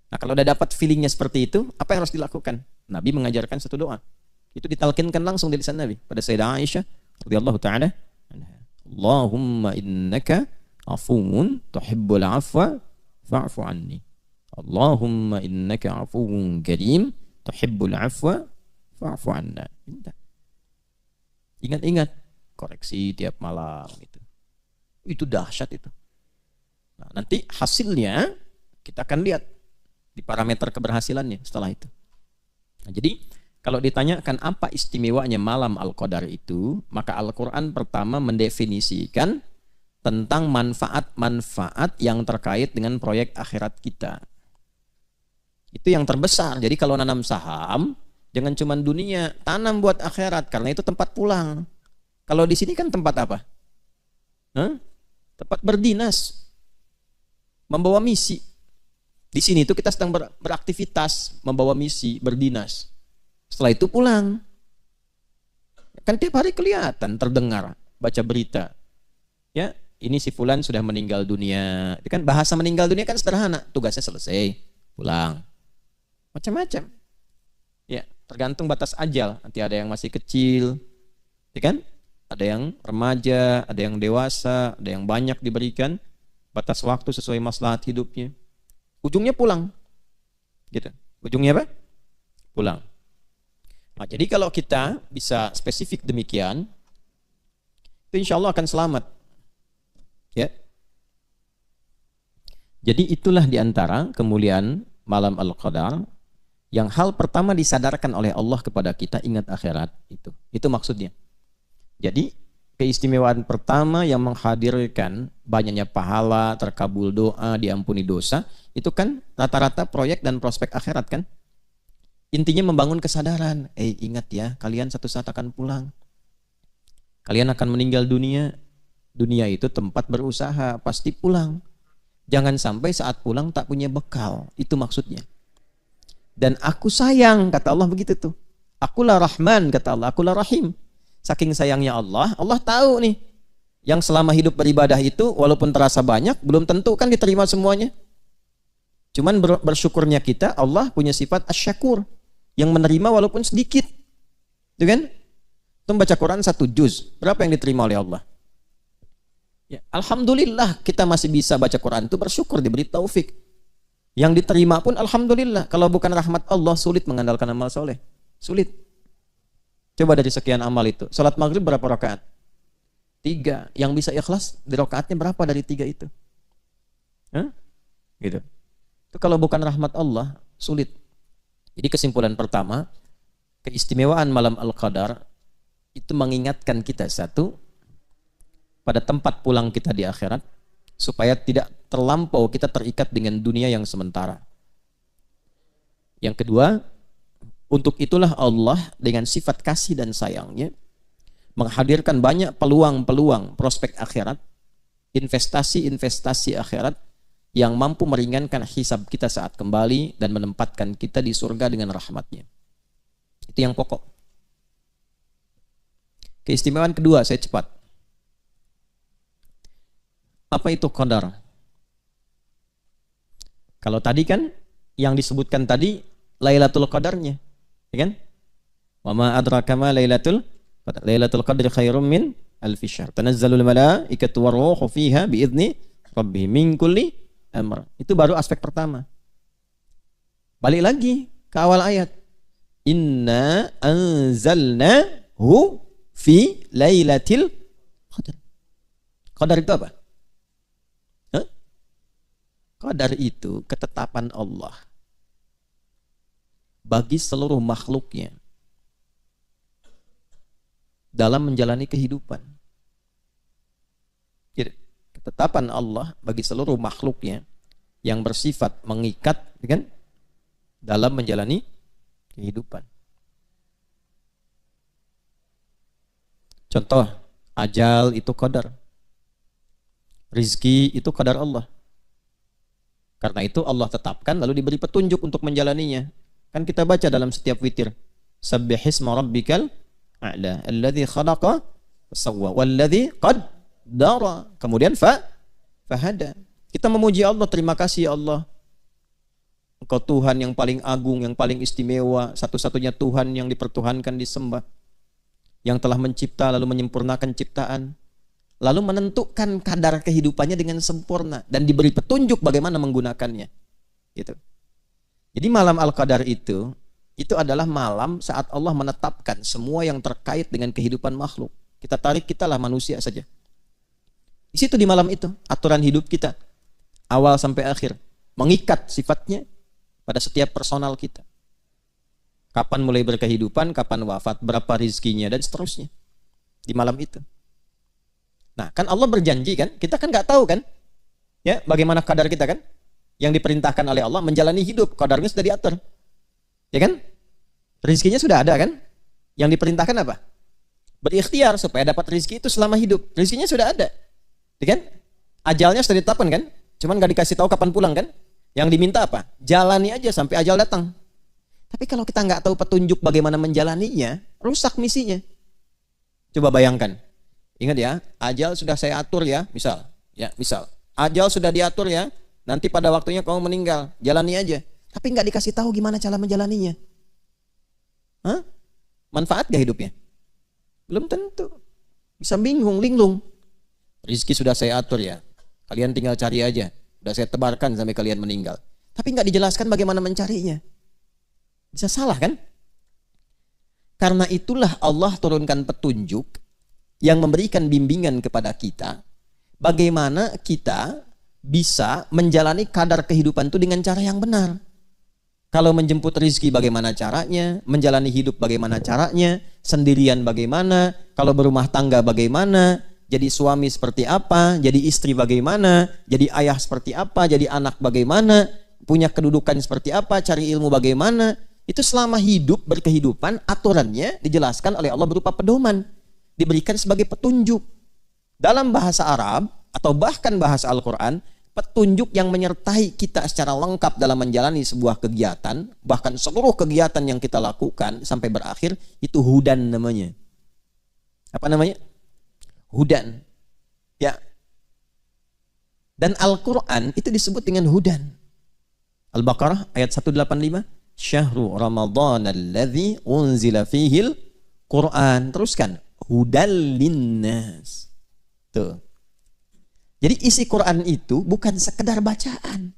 Nah, kalau udah dapat feelingnya seperti itu, apa yang harus dilakukan? Nabi mengajarkan satu doa. Itu ditalkinkan langsung dari lisan Nabi pada Sayyidah Aisyah radhiyallahu taala anha. Allahumma innaka afuwun tuhibbul afwa fa'fu anni. Allahumma innaka afuwun karim tuhibbul afwa fa'fu anna. Ingat-ingat, koreksi tiap malam itu. Itu dahsyat itu. Nah, nanti hasilnya kita akan lihat di parameter keberhasilannya setelah itu. Nah, jadi Kalau ditanyakan apa istimewanya malam Al-Qadar itu, maka Al-Quran pertama mendefinisikan tentang manfaat-manfaat yang terkait dengan proyek akhirat kita. Itu yang terbesar. Jadi kalau nanam saham, jangan cuma dunia, tanam buat akhirat, karena itu tempat pulang. Kalau di sini kan tempat apa? Tempat berdinas, membawa misi. Di sini itu kita sedang beraktivitas, membawa misi, berdinas. Setelah itu pulang. Kan tiap hari kelihatan, terdengar, baca berita. Ya, ini si fulan sudah meninggal dunia. Kan bahasa meninggal dunia kan sederhana, tugasnya selesai, pulang. Macam-macam. Ya, tergantung batas ajal. Nanti ada yang masih kecil, ya kan? Ada yang remaja, ada yang dewasa, ada yang banyak diberikan batas waktu sesuai maslahat hidupnya. Ujungnya pulang. Gitu. Ujungnya apa? Pulang. Nah, jadi kalau kita bisa spesifik demikian, itu insya Allah akan selamat. Ya. Jadi itulah diantara kemuliaan malam Al-Qadar yang hal pertama disadarkan oleh Allah kepada kita, ingat akhirat itu. Itu maksudnya. Jadi keistimewaan pertama yang menghadirkan banyaknya pahala, terkabul doa, diampuni dosa, itu kan rata-rata proyek dan prospek akhirat kan. Intinya membangun kesadaran. Ingat ya, kalian satu saat akan pulang. Kalian akan meninggal dunia. Dunia itu tempat berusaha, pasti pulang. Jangan sampai saat pulang tak punya bekal. Itu maksudnya. Dan aku sayang, kata Allah begitu tuh. Akulah Rahman, kata Allah, akulah Rahim. Saking sayangnya Allah, Allah tahu nih, yang selama hidup beribadah itu, walaupun terasa banyak, belum tentu kan diterima semuanya. Cuman bersyukurnya kita, Allah punya sifat asyakur, yang menerima walaupun sedikit. Itu kan? Itu baca Quran 1 juz, berapa yang diterima oleh Allah? Ya, alhamdulillah kita masih bisa baca Quran itu, bersyukur diberi taufik. Yang diterima pun alhamdulillah. Kalau bukan rahmat Allah, sulit mengandalkan amal soleh. Sulit. Coba dari sekian amal itu, salat maghrib berapa rakaat? 3. Yang bisa ikhlas di rakaatnya berapa dari 3 itu? Gitu. Itu kalau bukan rahmat Allah, sulit. Jadi kesimpulan pertama, keistimewaan malam Al-Qadar itu mengingatkan kita satu, pada tempat pulang kita di akhirat, supaya tidak terlampau kita terikat dengan dunia yang sementara. Yang kedua, untuk itulah Allah dengan sifat kasih dan sayangnya menghadirkan banyak peluang-peluang prospek akhirat, investasi-investasi akhirat yang mampu meringankan hisab kita saat kembali dan menempatkan kita di surga dengan rahmatnya. Itu yang pokok. Keistimewaan kedua, saya cepat. Apa itu qadar? Kalau tadi kan yang disebutkan tadi Lailatul Qadarnya, ya kan? Wa ma adraka ma Lailatul Qadar. Lailatul Qadri khairum min alfi syahr. Tanazzalul malaikatu waruhu fiha biidzni rabbihim min kulli amr. Itu baru aspek pertama. Balik lagi ke awal ayat. Inna anzalnahu fi Lailatul Qadar. Qadar itu apa? Qadar itu ketetapan Allah bagi seluruh makhluknya dalam menjalani kehidupan. Jadi, ketetapan Allah bagi seluruh makhluknya yang bersifat mengikat, kan, dalam menjalani kehidupan. Contoh, ajal itu qadar. Rizki itu qadar Allah. Karena itu Allah tetapkan lalu diberi petunjuk untuk menjalaninya. Kan kita baca dalam setiap witir. Sabbihisma rabbikal a'la alladzi khalaqa fasawwa walladzi qaddara. Kemudian fahada. Kita memuji Allah, terima kasih ya Allah. Engkau Tuhan yang paling agung, yang paling istimewa, satu-satunya Tuhan yang dipertuhankan, disembah. Yang telah mencipta lalu menyempurnakan ciptaan. Lalu menentukan kadar kehidupannya dengan sempurna dan diberi petunjuk bagaimana menggunakannya. Gitu. Jadi malam Al-Qadar itu adalah malam saat Allah menetapkan semua yang terkait dengan kehidupan makhluk. Kita tarik, kitalah manusia saja. Di situ di malam itu aturan hidup kita awal sampai akhir mengikat sifatnya pada setiap personal kita. Kapan mulai berkehidupan, kapan wafat, berapa rizkinya, dan seterusnya. Di malam itu. Nah, kan Allah berjanji kan, kita kan nggak tahu kan, ya bagaimana kadar kita kan, yang diperintahkan oleh Allah menjalani hidup, kadarnya sudah diatur, ya kan? Rizkinya sudah ada kan? Yang diperintahkan apa? Berikhtiar supaya dapat rizki itu selama hidup. Rizkinya sudah ada, ya kan? Ajalnya sudah ditetapkan kan? Cuman nggak dikasih tahu kapan pulang kan? Yang diminta apa? Jalani aja sampai ajal datang. Tapi kalau kita nggak tahu petunjuk bagaimana menjalaninya, rusak misinya. Coba bayangkan. Ingat ya, ajal sudah saya atur ya, misal. Ajal sudah diatur ya, nanti pada waktunya kamu meninggal, jalani aja. Tapi nggak dikasih tahu gimana cara menjalaninya. Hah? Manfaat gak hidupnya? Belum tentu. Bisa bingung, linglung. Rizki sudah saya atur ya, kalian tinggal cari aja. Sudah saya tebarkan sampai kalian meninggal. Tapi nggak dijelaskan bagaimana mencarinya. Bisa salah kan? Karena itulah Allah turunkan petunjuk yang memberikan bimbingan kepada kita bagaimana kita bisa menjalani kadar kehidupan itu dengan cara yang benar. Kalau menjemput rizki bagaimana caranya, menjalani hidup bagaimana caranya, sendirian bagaimana, kalau berumah tangga bagaimana, jadi suami seperti apa, jadi istri bagaimana, jadi ayah seperti apa, jadi anak bagaimana, punya kedudukan seperti apa, cari ilmu bagaimana. Itu selama hidup berkehidupan, aturannya dijelaskan oleh Allah berupa pedoman, diberikan sebagai petunjuk. Dalam bahasa Arab atau bahkan bahasa Al-Quran, petunjuk yang menyertai kita secara lengkap dalam menjalani sebuah kegiatan, bahkan seluruh kegiatan yang kita lakukan sampai berakhir, itu hudan namanya. Apa namanya? Hudan. Ya. Dan Al-Quran itu disebut dengan hudan. Al-Baqarah ayat 185. Syahrul Ramadhan alladzi unzila fihil Quran. Teruskan. Hudal linnas. Tuh. Jadi isi Quran itu bukan sekedar bacaan.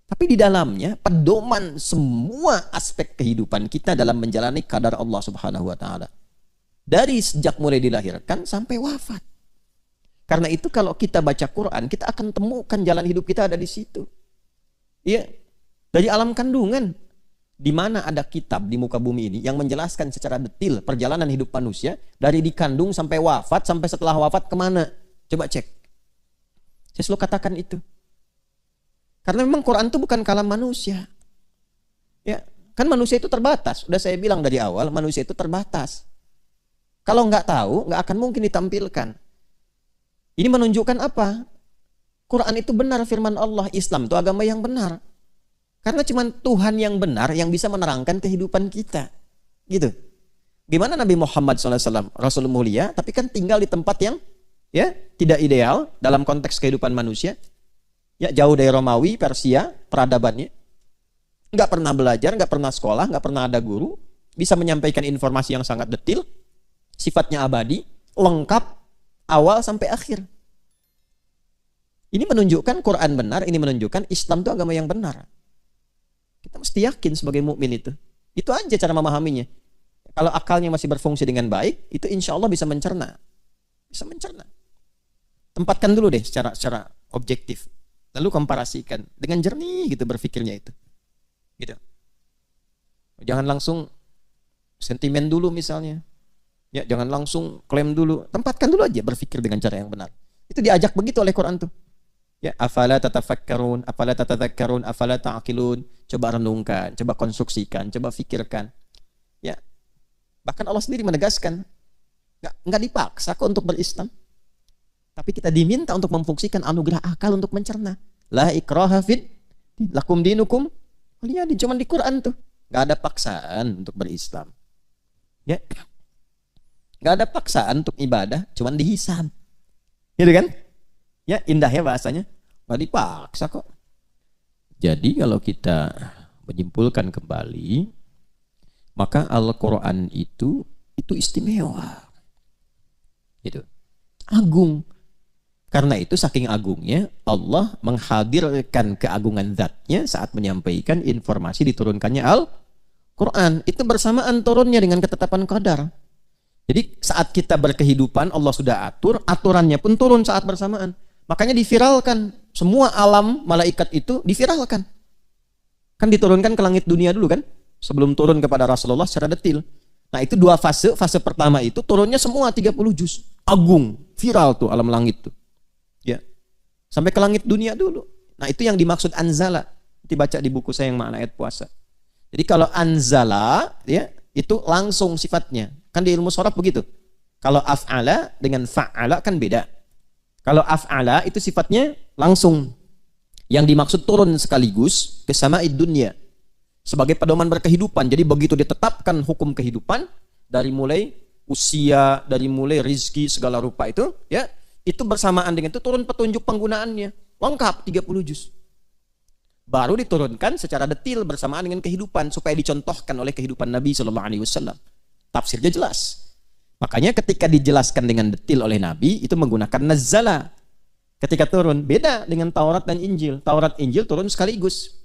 Tapi di dalamnya pedoman semua aspek kehidupan kita dalam menjalani kadar Allah Subhanahu wa taala. Dari sejak mulai dilahirkan sampai wafat. Karena itu kalau kita baca Quran, kita akan temukan jalan hidup kita ada di situ. Iya. Dari alam kandungan, di mana ada kitab di muka bumi ini yang menjelaskan secara detail perjalanan hidup manusia dari dikandung sampai wafat, sampai setelah wafat kemana? Coba cek. Saya selalu katakan itu. Karena memang Quran itu bukan kalam manusia. Ya, kan manusia itu terbatas. Sudah saya bilang dari awal, manusia itu terbatas. Kalau nggak tahu, nggak akan mungkin ditampilkan. Ini menunjukkan apa? Quran itu benar firman Allah, Islam itu agama yang benar. Karena cuma Tuhan yang benar yang bisa menerangkan kehidupan kita. Gitu. Gimana Nabi Muhammad SAW, Rasul mulia, tapi kan tinggal di tempat yang ya tidak ideal dalam konteks kehidupan manusia. Ya, jauh dari Romawi, Persia, peradabannya. Nggak pernah belajar, nggak pernah sekolah, nggak pernah ada guru. Bisa menyampaikan informasi yang sangat detail. Sifatnya abadi, lengkap, awal sampai akhir. Ini menunjukkan Quran benar, ini menunjukkan Islam itu agama yang benar. Kita mesti yakin sebagai mukmin itu. Itu aja cara memahaminya. Kalau akalnya masih berfungsi dengan baik, itu insya Allah bisa mencerna. Bisa mencerna. Tempatkan dulu deh secara objektif. Lalu komparasikan dengan jernih gitu berpikirnya itu. Gitu. Jangan langsung sentimen dulu misalnya. Ya, jangan langsung klaim dulu. Tempatkan dulu aja berpikir dengan cara yang benar. Itu diajak begitu oleh Quran tuh. Ya, afala tatafakkarun, afala tatadzakkarun, afala ta'qilun. Coba renungkan, coba konstruksikan, coba fikirkan. Ya. Bahkan Allah sendiri menegaskan, enggak dipaksa kok untuk berislam. Tapi kita diminta untuk memfungsikan anugerah akal untuk mencerna. La ikraha fid lakum dinukum waliyadin. Cuma di Quran tuh. Enggak ada paksaan untuk berislam. Ya. Enggak ada paksaan untuk ibadah, cuma dihisab. Gitu kan? Ya, indah ya bahasanya. Nggak dipaksa kok. Jadi kalau kita menyimpulkan kembali, maka Al-Quran itu istimewa. Itu agung. Karena itu saking agungnya Allah menghadirkan keagungan zatnya saat menyampaikan informasi diturunkannya Al-Quran. Itu bersamaan turunnya dengan ketetapan qadar. Jadi saat kita berkehidupan Allah sudah atur, aturannya pun turun saat bersamaan. Makanya diviralkan. Semua alam malaikat itu diviralkan. Kan diturunkan ke langit dunia dulu kan? sebelum turun kepada Rasulullah secara detil. Nah itu dua fase. Fase pertama itu turunnya semua 30 juz. Agung, viral tuh alam langit tuh. Ya. Sampai ke langit dunia dulu. Nah itu yang dimaksud anzala. Dibaca di buku saya yang makna ayat puasa. Jadi kalau anzala ya itu langsung sifatnya. Kan di ilmu sharaf begitu. Kalau af'ala dengan fa'ala kan beda. Kalau af'ala itu sifatnya langsung. Yang dimaksud turun sekaligus ke sama'id dunya. Sebagai pedoman berkehidupan. Jadi begitu ditetapkan hukum kehidupan dari mulai usia, dari mulai rizki segala rupa itu, ya, itu bersamaan dengan itu turun petunjuk penggunaannya. Lengkap 30 juz. Baru diturunkan secara detil bersamaan dengan kehidupan supaya dicontohkan oleh kehidupan Nabi sallallahu alaihi wasallam. Tafsirnya jelas. Makanya ketika dijelaskan dengan detil oleh Nabi itu menggunakan nazzala. Ketika turun beda dengan Taurat dan Injil. Taurat Injil turun sekaligus.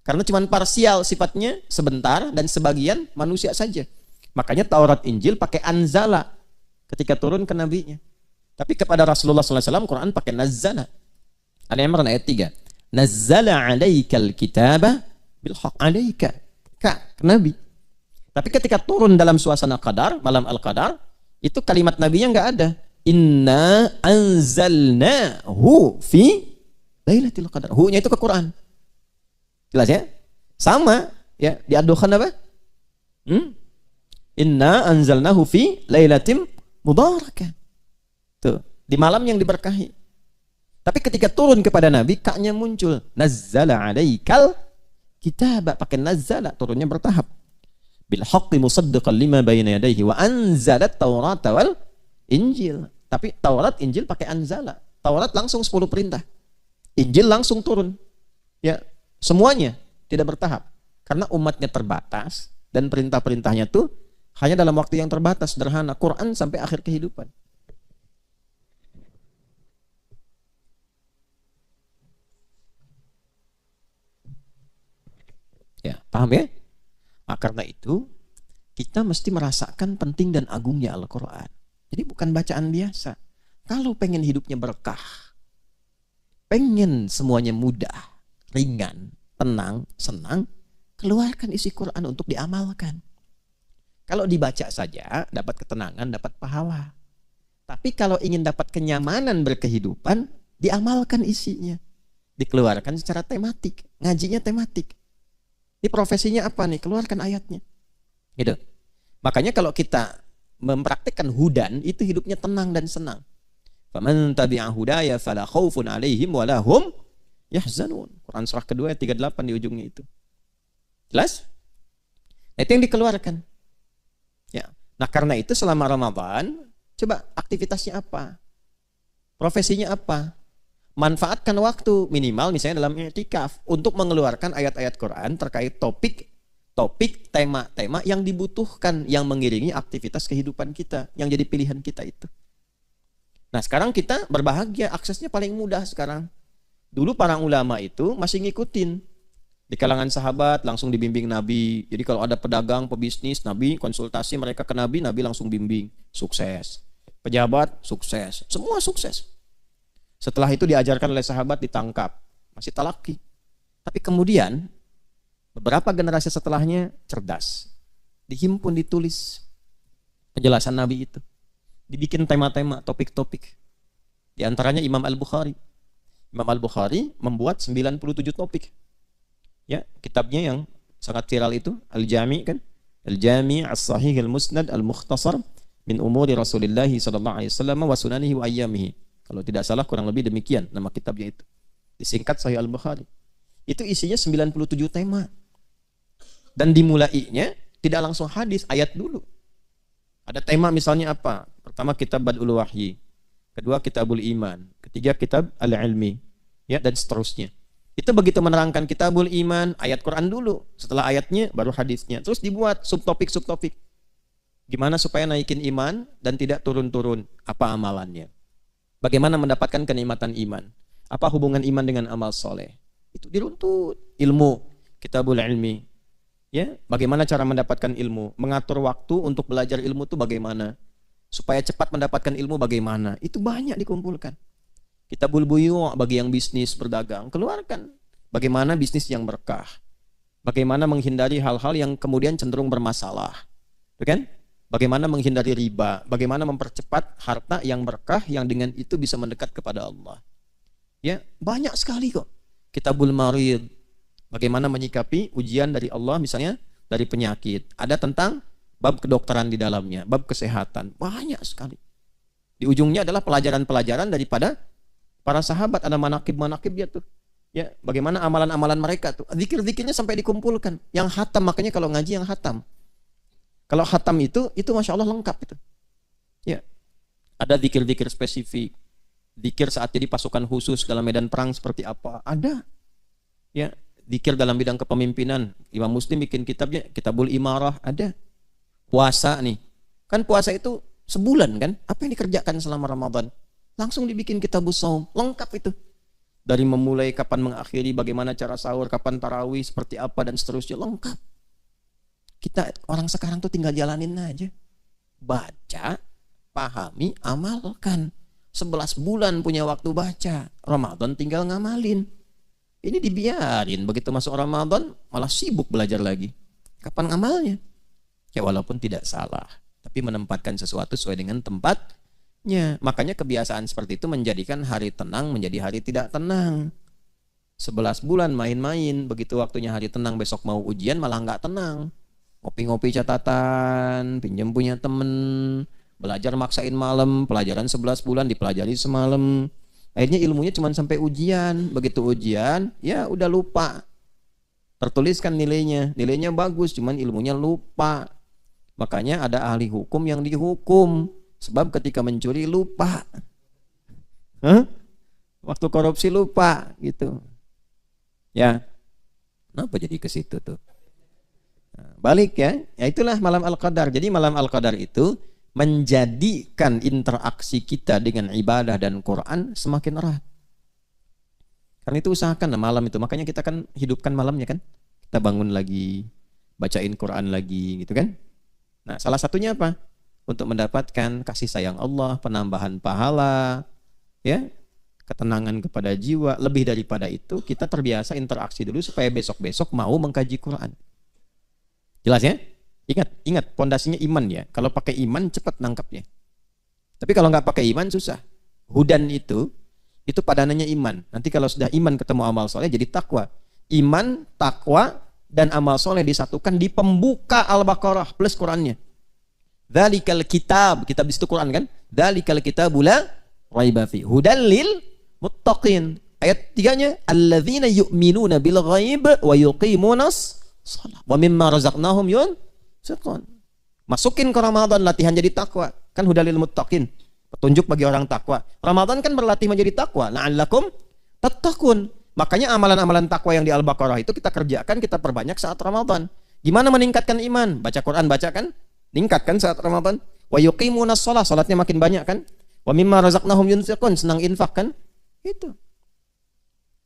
Karena cuma parsial sifatnya, sebentar dan sebagian manusia saja. Makanya Taurat Injil pakai anzala ketika turun ke nabinya. Tapi kepada Rasulullah SAW Quran pakai nazzala. Al-Imran ayat 3. Nazzala 'alaikal kitaba bil haqq 'alaika. Ke Nabi. Tapi ketika turun dalam suasana qadar, malam al-qadar, itu kalimat nabinya enggak ada. Inna anzalnahu fi lailatul qadar. Hu-nya itu ke Quran. Jelas ya? Sama ya, diadukan apa? Inna anzalnahu fi lailatin mubarakah. Tuh, di malam yang diberkahi. Tapi ketika turun kepada Nabi, ka-nya muncul. Nazzala 'alaikal kitab, pakai nazzala, turunnya bertahap. Bil haqqi musaddiqan lima bayna yadayhi wa anzalat Taurata wal Injil. Tapi Taurat, Injil pakai anzala. Taurat langsung 10 perintah. Injil langsung turun. Ya, semuanya tidak bertahap. Karena umatnya terbatas dan perintah-perintahnya tuh hanya dalam waktu yang terbatas, sederhana. Quran sampai akhir kehidupan. Ya, paham ya? Nah, karena itu kita mesti merasakan penting dan agungnya Al-Quran. Jadi bukan bacaan biasa. Kalau pengen hidupnya berkah, pengen semuanya mudah, ringan, tenang, senang, keluarkan isi Quran untuk diamalkan. Kalau dibaca saja, dapat ketenangan, dapat pahala. Tapi kalau ingin dapat kenyamanan berkehidupan, diamalkan isinya. Dikeluarkan secara tematik, ngajinya tematik. Ini profesinya apa nih? Keluarkan ayatnya. Gitu. Makanya kalau kita mempraktikkan hudan, itu hidupnya tenang dan senang. Faman tabi'a hudaya fala khaufun 'alaihim wa lahum yahzanun. Quran surah kedua ayat 38 di ujungnya itu. Jelas? Nah, itu yang dikeluarkan. Ya. Nah, karena itu selama Ramadan, coba aktivitasnya apa? Profesinya apa? Manfaatkan waktu minimal misalnya dalam i'tikaf untuk mengeluarkan ayat-ayat Quran terkait topik, tema-tema yang dibutuhkan, yang mengiringi aktivitas kehidupan kita, yang jadi pilihan kita itu. Nah, sekarang kita berbahagia, aksesnya paling mudah sekarang. Dulu para ulama itu masih ngikutin. Di kalangan sahabat langsung dibimbing Nabi. Jadi kalau ada pedagang, pebisnis, Nabi konsultasi mereka ke Nabi, Nabi langsung bimbing. Sukses. Pejabat, sukses. Semua sukses. Setelah itu diajarkan oleh sahabat, ditangkap. Masih talaki. Tapi kemudian, beberapa generasi setelahnya cerdas. Dihimpun, ditulis. Penjelasan Nabi itu. Dibikin tema-tema, topik-topik. Di antaranya Imam Al-Bukhari. Imam Al-Bukhari membuat 97 topik. Ya, kitabnya yang sangat viral itu, Al-Jami' kan? Al-Jami' As-Sahih Al-Musnad Al-Mukhtasar min umuri Rasulullah sallallahu alaihi wasallam wa sunanihi wa ayyamihi. Kalau tidak salah kurang lebih demikian nama kitabnya itu. Disingkat Sahih Al-Bukhari. Itu isinya 97 tema. Dan dimulainya tidak langsung hadis, ayat dulu. Ada tema misalnya apa? Pertama kitab Bad'ul Wahyi. Kedua kitabul Iman. Ketiga kitab Al-Ilmi. Ya, dan seterusnya. Itu begitu menerangkan kitabul Iman, ayat Quran dulu. Setelah ayatnya baru hadisnya. Terus dibuat subtopik-subtopik. Gimana supaya naikin iman dan tidak turun-turun? Apa amalannya? Bagaimana mendapatkan kenikmatan iman? Apa hubungan iman dengan amal soleh? Itu diruntut. Ilmu, kitabul ilmi. Ya, bagaimana cara mendapatkan ilmu? Mengatur waktu untuk belajar ilmu itu bagaimana? Supaya cepat mendapatkan ilmu bagaimana? Itu banyak dikumpulkan. Kitabul buyu' bagi yang bisnis berdagang, keluarkan. Bagaimana bisnis yang berkah? Bagaimana menghindari hal-hal yang kemudian cenderung bermasalah. Itu kan? Bagaimana menghindari riba, bagaimana mempercepat harta yang berkah yang dengan itu bisa mendekat kepada Allah. Ya, banyak sekali kok. Kitabul Marid, bagaimana menyikapi ujian dari Allah misalnya dari penyakit. Ada tentang bab kedokteran di dalamnya, bab kesehatan. Banyak sekali. Di ujungnya adalah pelajaran-pelajaran daripada para sahabat, ada manakib-manakib dia tuh. Ya, bagaimana amalan-amalan mereka tuh. Zikir-zikirnya sampai dikumpulkan. Yang hatam, makanya kalau ngaji yang hatam. Kalau hatam itu Masya Allah lengkap itu. Ya. Ada zikir-zikir spesifik. Zikir saat jadi pasukan khusus dalam medan perang seperti apa. Ada. Ya. Zikir dalam bidang kepemimpinan. Imam Muslim bikin kitabnya, Kitabul Imarah. Ada. Puasa nih. Kan puasa itu sebulan kan. Apa yang dikerjakan selama Ramadan? Langsung dibikin Kitabus Shaum. Lengkap itu. Dari memulai kapan mengakhiri, bagaimana cara sahur, kapan tarawih, seperti apa, dan seterusnya. Lengkap. Kita orang sekarang tuh tinggal jalanin aja. Baca, pahami, amalkan. 11 bulan punya waktu baca. Ramadan tinggal ngamalin. Ini dibiarin. Begitu masuk Ramadan, malah sibuk belajar lagi. Kapan ngamalnya? Ya walaupun tidak salah. Tapi menempatkan sesuatu sesuai dengan tempatnya. Makanya kebiasaan seperti itu menjadikan hari tenang menjadi hari tidak tenang. 11 bulan main-main, begitu waktunya hari tenang, besok mau ujian malah nggak tenang. Ngopi-ngopi catatan, pinjam punya temen, belajar maksain malam, pelajaran 11 bulan dipelajari semalam. Akhirnya ilmunya cuma sampai ujian. Begitu ujian, ya udah lupa. Tertuliskan nilainya bagus, cuman ilmunya lupa. Makanya ada ahli hukum yang dihukum. Sebab ketika mencuri lupa. Waktu korupsi lupa gitu. Ya. Kenapa jadi ke situ tuh? Nah, balik ya. Ya itulah malam Al-Qadar. Jadi malam Al-Qadar itu menjadikan interaksi kita dengan ibadah dan Quran semakin erat. Karena itu usahakan malam itu. Makanya kita kan hidupkan malamnya kan. Kita bangun lagi, bacain Quran lagi gitu kan. Nah, salah satunya apa? Untuk mendapatkan kasih sayang Allah, penambahan pahala, ya, ketenangan kepada jiwa. Lebih daripada itu, kita terbiasa interaksi dulu supaya besok-besok mau mengkaji Quran. Jelas ya? Ingat, pondasinya iman ya. Kalau pakai iman cepat nangkapnya. Tapi kalau nggak pakai iman susah. Hudan itu padanannya iman. Nanti kalau sudah iman ketemu amal soleh jadi takwa. Iman, takwa, dan amal soleh disatukan di pembuka Al-Baqarah plus Qurannya. Dzalikal kitab di situ Quran kan? Dzalikal kitabu la raiba fi hudan lil muttaqin. Ayat 3-nya alladzina yu'minuna bil ghaib wa yuqimunas shalah wa mimma razaqnahum yunfiqun. Masukin ke Ramadan latihan jadi takwa. Kan hudan lil muttaqin. Petunjuk bagi orang takwa. Ramadan kan berlatih menjadi takwa. La'allakum tattaqun. Makanya amalan-amalan takwa yang di Al-Baqarah itu kita kerjakan, kita perbanyak saat Ramadan. Gimana meningkatkan iman? Baca Quran, baca kan? Meningkatkan saat Ramadan. Wa yuqimunas shalah, salatnya makin banyak kan? Wa mimma razaqnahum yunfiqun, senang infak kan? Itu.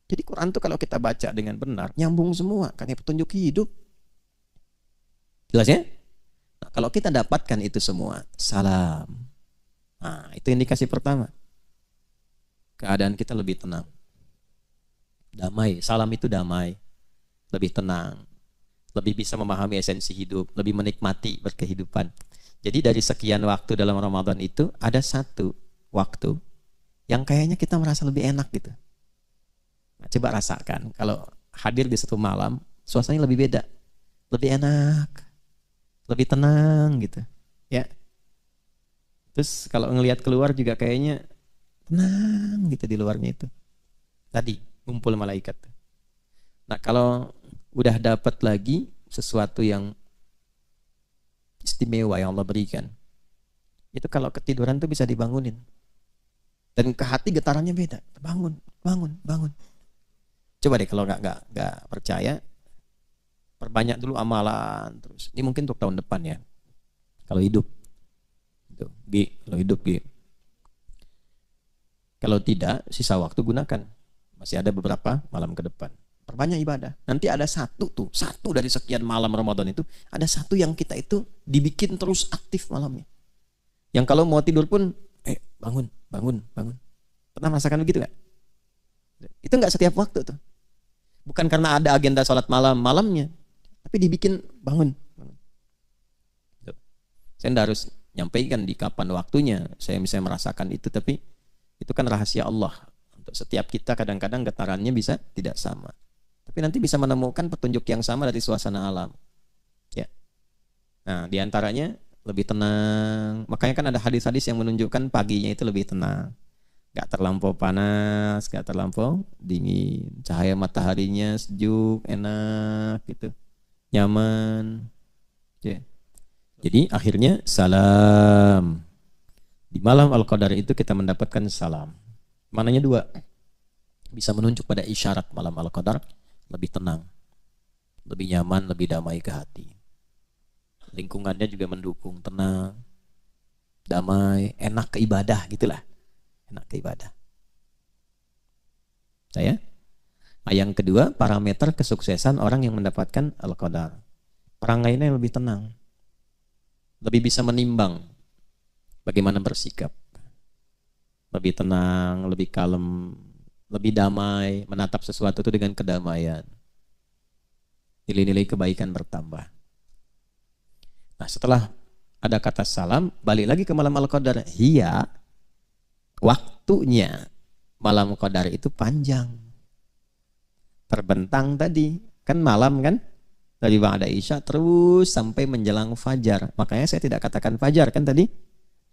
Jadi Quran tuh kalau kita baca dengan benar, nyambung semua, kan petunjuk hidup. Jelas ya? Nah, kalau kita dapatkan itu semua, salam. Nah, itu indikasi pertama. Keadaan kita lebih tenang. Damai, salam itu damai. Lebih tenang. Lebih bisa memahami esensi hidup, lebih menikmati berkehidupan. Jadi dari sekian waktu dalam Ramadan itu ada satu waktu yang kayaknya kita merasa lebih enak gitu. Nah, coba rasakan kalau hadir di satu malam, suasananya lebih beda, lebih enak, lebih tenang gitu. Ya. Terus kalau ngelihat keluar juga kayaknya tenang gitu di luarnya itu. Tadi ngumpul malaikat. Nah kalau udah dapat lagi sesuatu yang istimewa yang Allah berikan, itu kalau ketiduran tuh bisa dibangunin, dan ke hati getarannya beda. Bangun. Coba deh kalau nggak percaya, perbanyak dulu amalan terus. Ini mungkin untuk tahun depan ya. Kalau hidup, kalau hidup. Kalau tidak, sisa waktu gunakan. Masih ada beberapa malam ke depan. Perbanyak ibadah. Nanti ada satu dari sekian malam Ramadan itu, ada satu yang kita itu dibikin terus aktif malamnya. Yang kalau mau tidur pun, bangun. Pernah merasakan begitu gak? Itu gak setiap waktu tuh. Bukan karena ada agenda sholat malamnya. Tapi dibikin bangun. Saya tidak harus nyampaikan di kapan waktunya saya bisa merasakan itu, tapi itu kan rahasia Allah. Untuk setiap kita kadang-kadang getarannya bisa tidak sama. Tapi nanti bisa menemukan petunjuk yang sama dari suasana alam. Ya. Nah, diantaranya lebih tenang. Makanya kan ada hadis-hadis yang menunjukkan paginya itu lebih tenang. Gak terlampau panas, gak terlampau dingin. Cahaya mataharinya sejuk, enak gitu. Nyaman. Ya. Jadi akhirnya salam. Di malam Al-Qadar itu kita mendapatkan salam. Maknanya dua. Bisa menunjuk pada isyarat malam Al-Qadar lebih tenang, lebih nyaman, lebih damai ke hati. Lingkungannya juga mendukung, tenang, damai, enak ke ibadah gitulah. Enak ke ibadah. Yang kedua, parameter kesuksesan orang yang mendapatkan Al-Qadar. Perangainya lebih tenang. Lebih bisa menimbang bagaimana bersikap. Lebih tenang, lebih kalem, lebih damai, menatap sesuatu itu dengan kedamaian. Nilai-nilai kebaikan bertambah. Nah, setelah ada kata salam, balik lagi ke malam Al-Qadar. Iya, waktunya malam Qadar itu panjang. Terbentang tadi, kan malam kan? Dari ba'da isya terus sampai menjelang fajar. Makanya saya tidak katakan fajar kan tadi?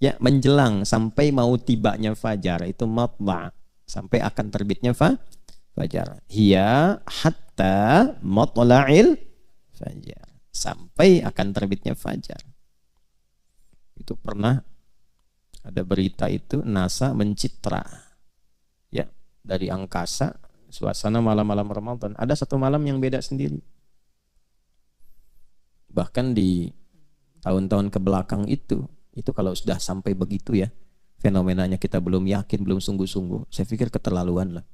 Ya, menjelang sampai mau tibanya fajar itu matla, sampai akan terbitnya fajar. Hiya hatta matla'il fajar. Sampai akan terbitnya fajar. Itu pernah ada berita itu NASA mencitra ya dari angkasa suasana malam-malam Ramadan. Ada satu malam yang beda sendiri. Bahkan di tahun-tahun kebelakang itu kalau sudah sampai begitu ya, fenomenanya kita belum yakin, belum sungguh-sungguh, saya pikir keterlaluan lah.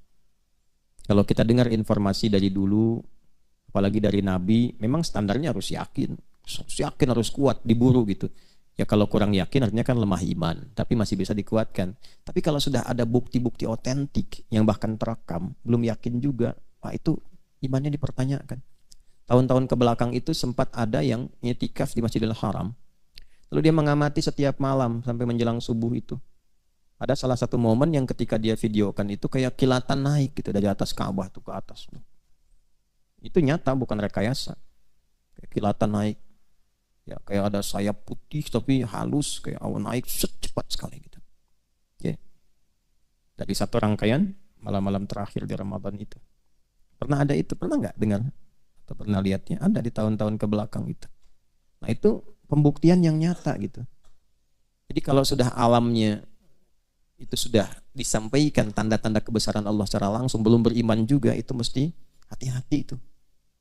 Kalau kita dengar informasi dari dulu, apalagi dari Nabi, memang standarnya harus yakin, harus kuat, diburu gitu. Ya kalau kurang yakin artinya kan lemah iman, tapi masih bisa dikuatkan. Tapi kalau sudah ada bukti-bukti otentik yang bahkan terekam, belum yakin juga, itu imannya dipertanyakan. Tahun-tahun kebelakang itu sempat ada yang i'tikaf di Masjidil Haram. Lalu dia mengamati setiap malam sampai menjelang subuh itu. Ada salah satu momen yang ketika dia videokan itu kayak kilatan naik gitu dari atas Ka'bah tuh ke atas. Itu nyata, bukan rekayasa. Kayak kilatan naik. Ya, kayak ada sayap putih tapi halus, kayak awan naik cepat sekali gitu. Ya. Dari satu rangkaian malam-malam terakhir di Ramadan itu. Pernah ada itu? Pernah nggak dengar? Atau pernah lihatnya? Ada di tahun-tahun kebelakang itu. Nah, itu pembuktian yang nyata gitu. Jadi kalau sudah alamnya itu sudah disampaikan tanda-tanda kebesaran Allah secara langsung, belum beriman juga, itu mesti hati-hati itu.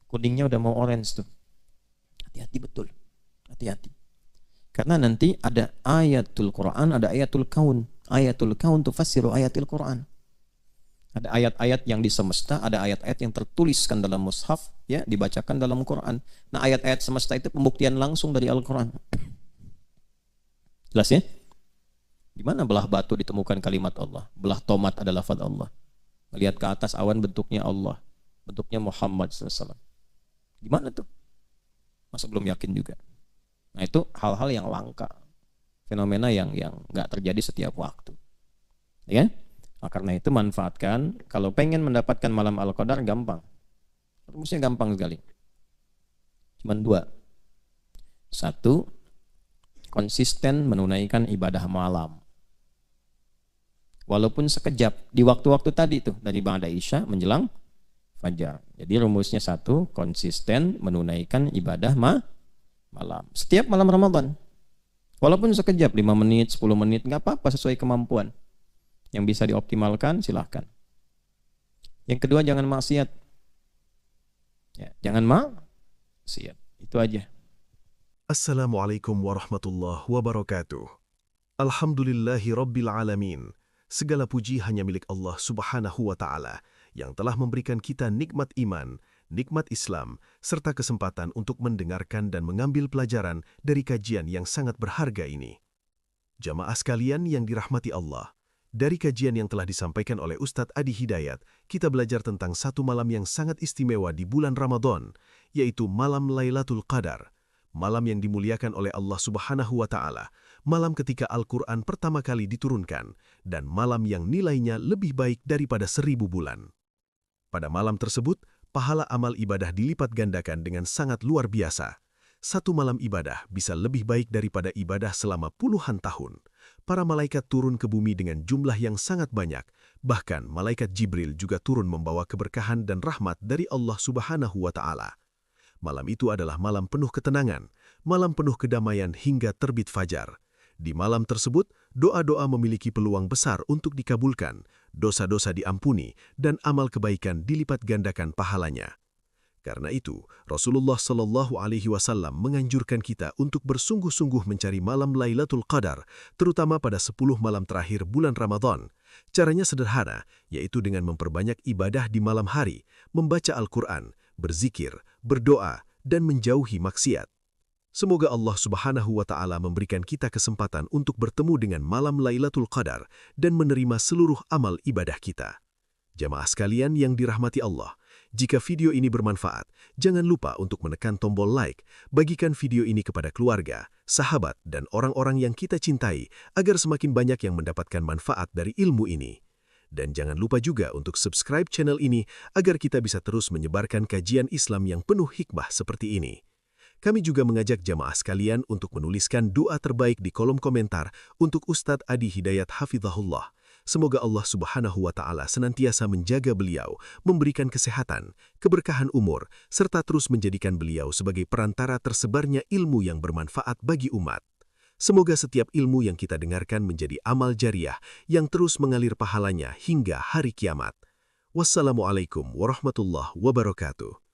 Kuningnya udah mau orange tuh. Hati-hati betul. Hati-hati. Karena nanti ada ayatul Quran, ada ayatul kaun. Ayatul kaun tufassiru ayatul Quran. Ada ayat-ayat yang di semesta, ada ayat-ayat yang tertuliskan dalam mushaf, ya, dibacakan dalam Quran. Nah, ayat-ayat semesta itu pembuktian langsung dari Al-Quran. Jelas ya? Di mana belah batu ditemukan kalimat Allah? Belah tomat adalah lafaz Allah. Melihat ke atas awan bentuknya Allah, bentuknya Muhammad SAW. Di mana tuh? Masa belum yakin juga? Nah, itu hal-hal yang langka, fenomena yang nggak terjadi setiap waktu, ya. Nah, karena itu manfaatkan. Kalau pengen mendapatkan malam Al-Qadar gampang. Rumusnya gampang sekali. Cuman 2. 1, konsisten menunaikan ibadah malam. Walaupun sekejap di waktu-waktu tadi itu dari ba'da isya menjelang fajar. Jadi rumusnya 1, konsisten menunaikan ibadah malam. Setiap malam Ramadan. Walaupun sekejap, 5 menit, 10 menit, enggak apa-apa, sesuai kemampuan. Yang bisa dioptimalkan silahkan. Yang kedua, jangan maksiat. Ya, jangan maksiat. Itu aja.
Assalamualaikum warahmatullahi wabarakatuh. Alhamdulillahi rabbil alamin. Segala puji hanya milik Allah subhanahu wa ta'ala yang telah memberikan kita nikmat iman, nikmat Islam, serta kesempatan untuk mendengarkan dan mengambil pelajaran dari kajian yang sangat berharga ini. Jamaah sekalian yang dirahmati Allah, Dari kajian yang telah disampaikan oleh Ustadz Adi Hidayat, kita belajar tentang satu malam yang sangat istimewa di bulan Ramadan, yaitu malam Lailatul Qadar, malam yang dimuliakan oleh Allah Subhanahu wa Ta'ala, malam ketika Al-Quran pertama kali diturunkan, dan malam yang nilainya lebih baik daripada 1000 bulan. Pada malam tersebut, pahala amal ibadah dilipat gandakan dengan sangat luar biasa. Satu malam ibadah bisa lebih baik daripada ibadah selama puluhan tahun. Para malaikat turun ke bumi dengan jumlah yang sangat banyak. Bahkan malaikat Jibril juga turun membawa keberkahan dan rahmat dari Allah Subhanahu wa Ta'ala. Malam itu adalah malam penuh ketenangan, malam penuh kedamaian hingga terbit fajar. Di malam tersebut, doa-doa memiliki peluang besar untuk dikabulkan, dosa-dosa diampuni, dan amal kebaikan dilipat gandakan pahalanya. Karena itu, Rasulullah Shallallahu Alaihi Wasallam menganjurkan kita untuk bersungguh-sungguh mencari malam Lailatul Qadar, terutama pada 10 malam terakhir bulan Ramadan. Caranya sederhana, yaitu dengan memperbanyak ibadah di malam hari, membaca Al-Quran, berzikir, berdoa, dan menjauhi maksiat. Semoga Allah Subhanahu wa Ta'ala memberikan kita kesempatan untuk bertemu dengan malam Lailatul Qadar dan menerima seluruh amal ibadah kita. Jamaah sekalian yang dirahmati Allah, jika video ini bermanfaat, jangan lupa untuk menekan tombol like, bagikan video ini kepada keluarga, sahabat, dan orang-orang yang kita cintai agar semakin banyak yang mendapatkan manfaat dari ilmu ini. Dan jangan lupa juga untuk subscribe channel ini agar kita bisa terus menyebarkan kajian Islam yang penuh hikmah seperti ini. Kami juga mengajak jamaah sekalian untuk menuliskan doa terbaik di kolom komentar untuk Ustadz Adi Hidayat Hafizahullah. Semoga Allah Subhanahu wa Ta'ala senantiasa menjaga beliau, memberikan kesehatan, keberkahan umur, serta terus menjadikan beliau sebagai perantara tersebarnya ilmu yang bermanfaat bagi umat. Semoga setiap ilmu yang kita dengarkan menjadi amal jariah yang terus mengalir pahalanya hingga hari kiamat. Wassalamualaikum warahmatullahi wabarakatuh.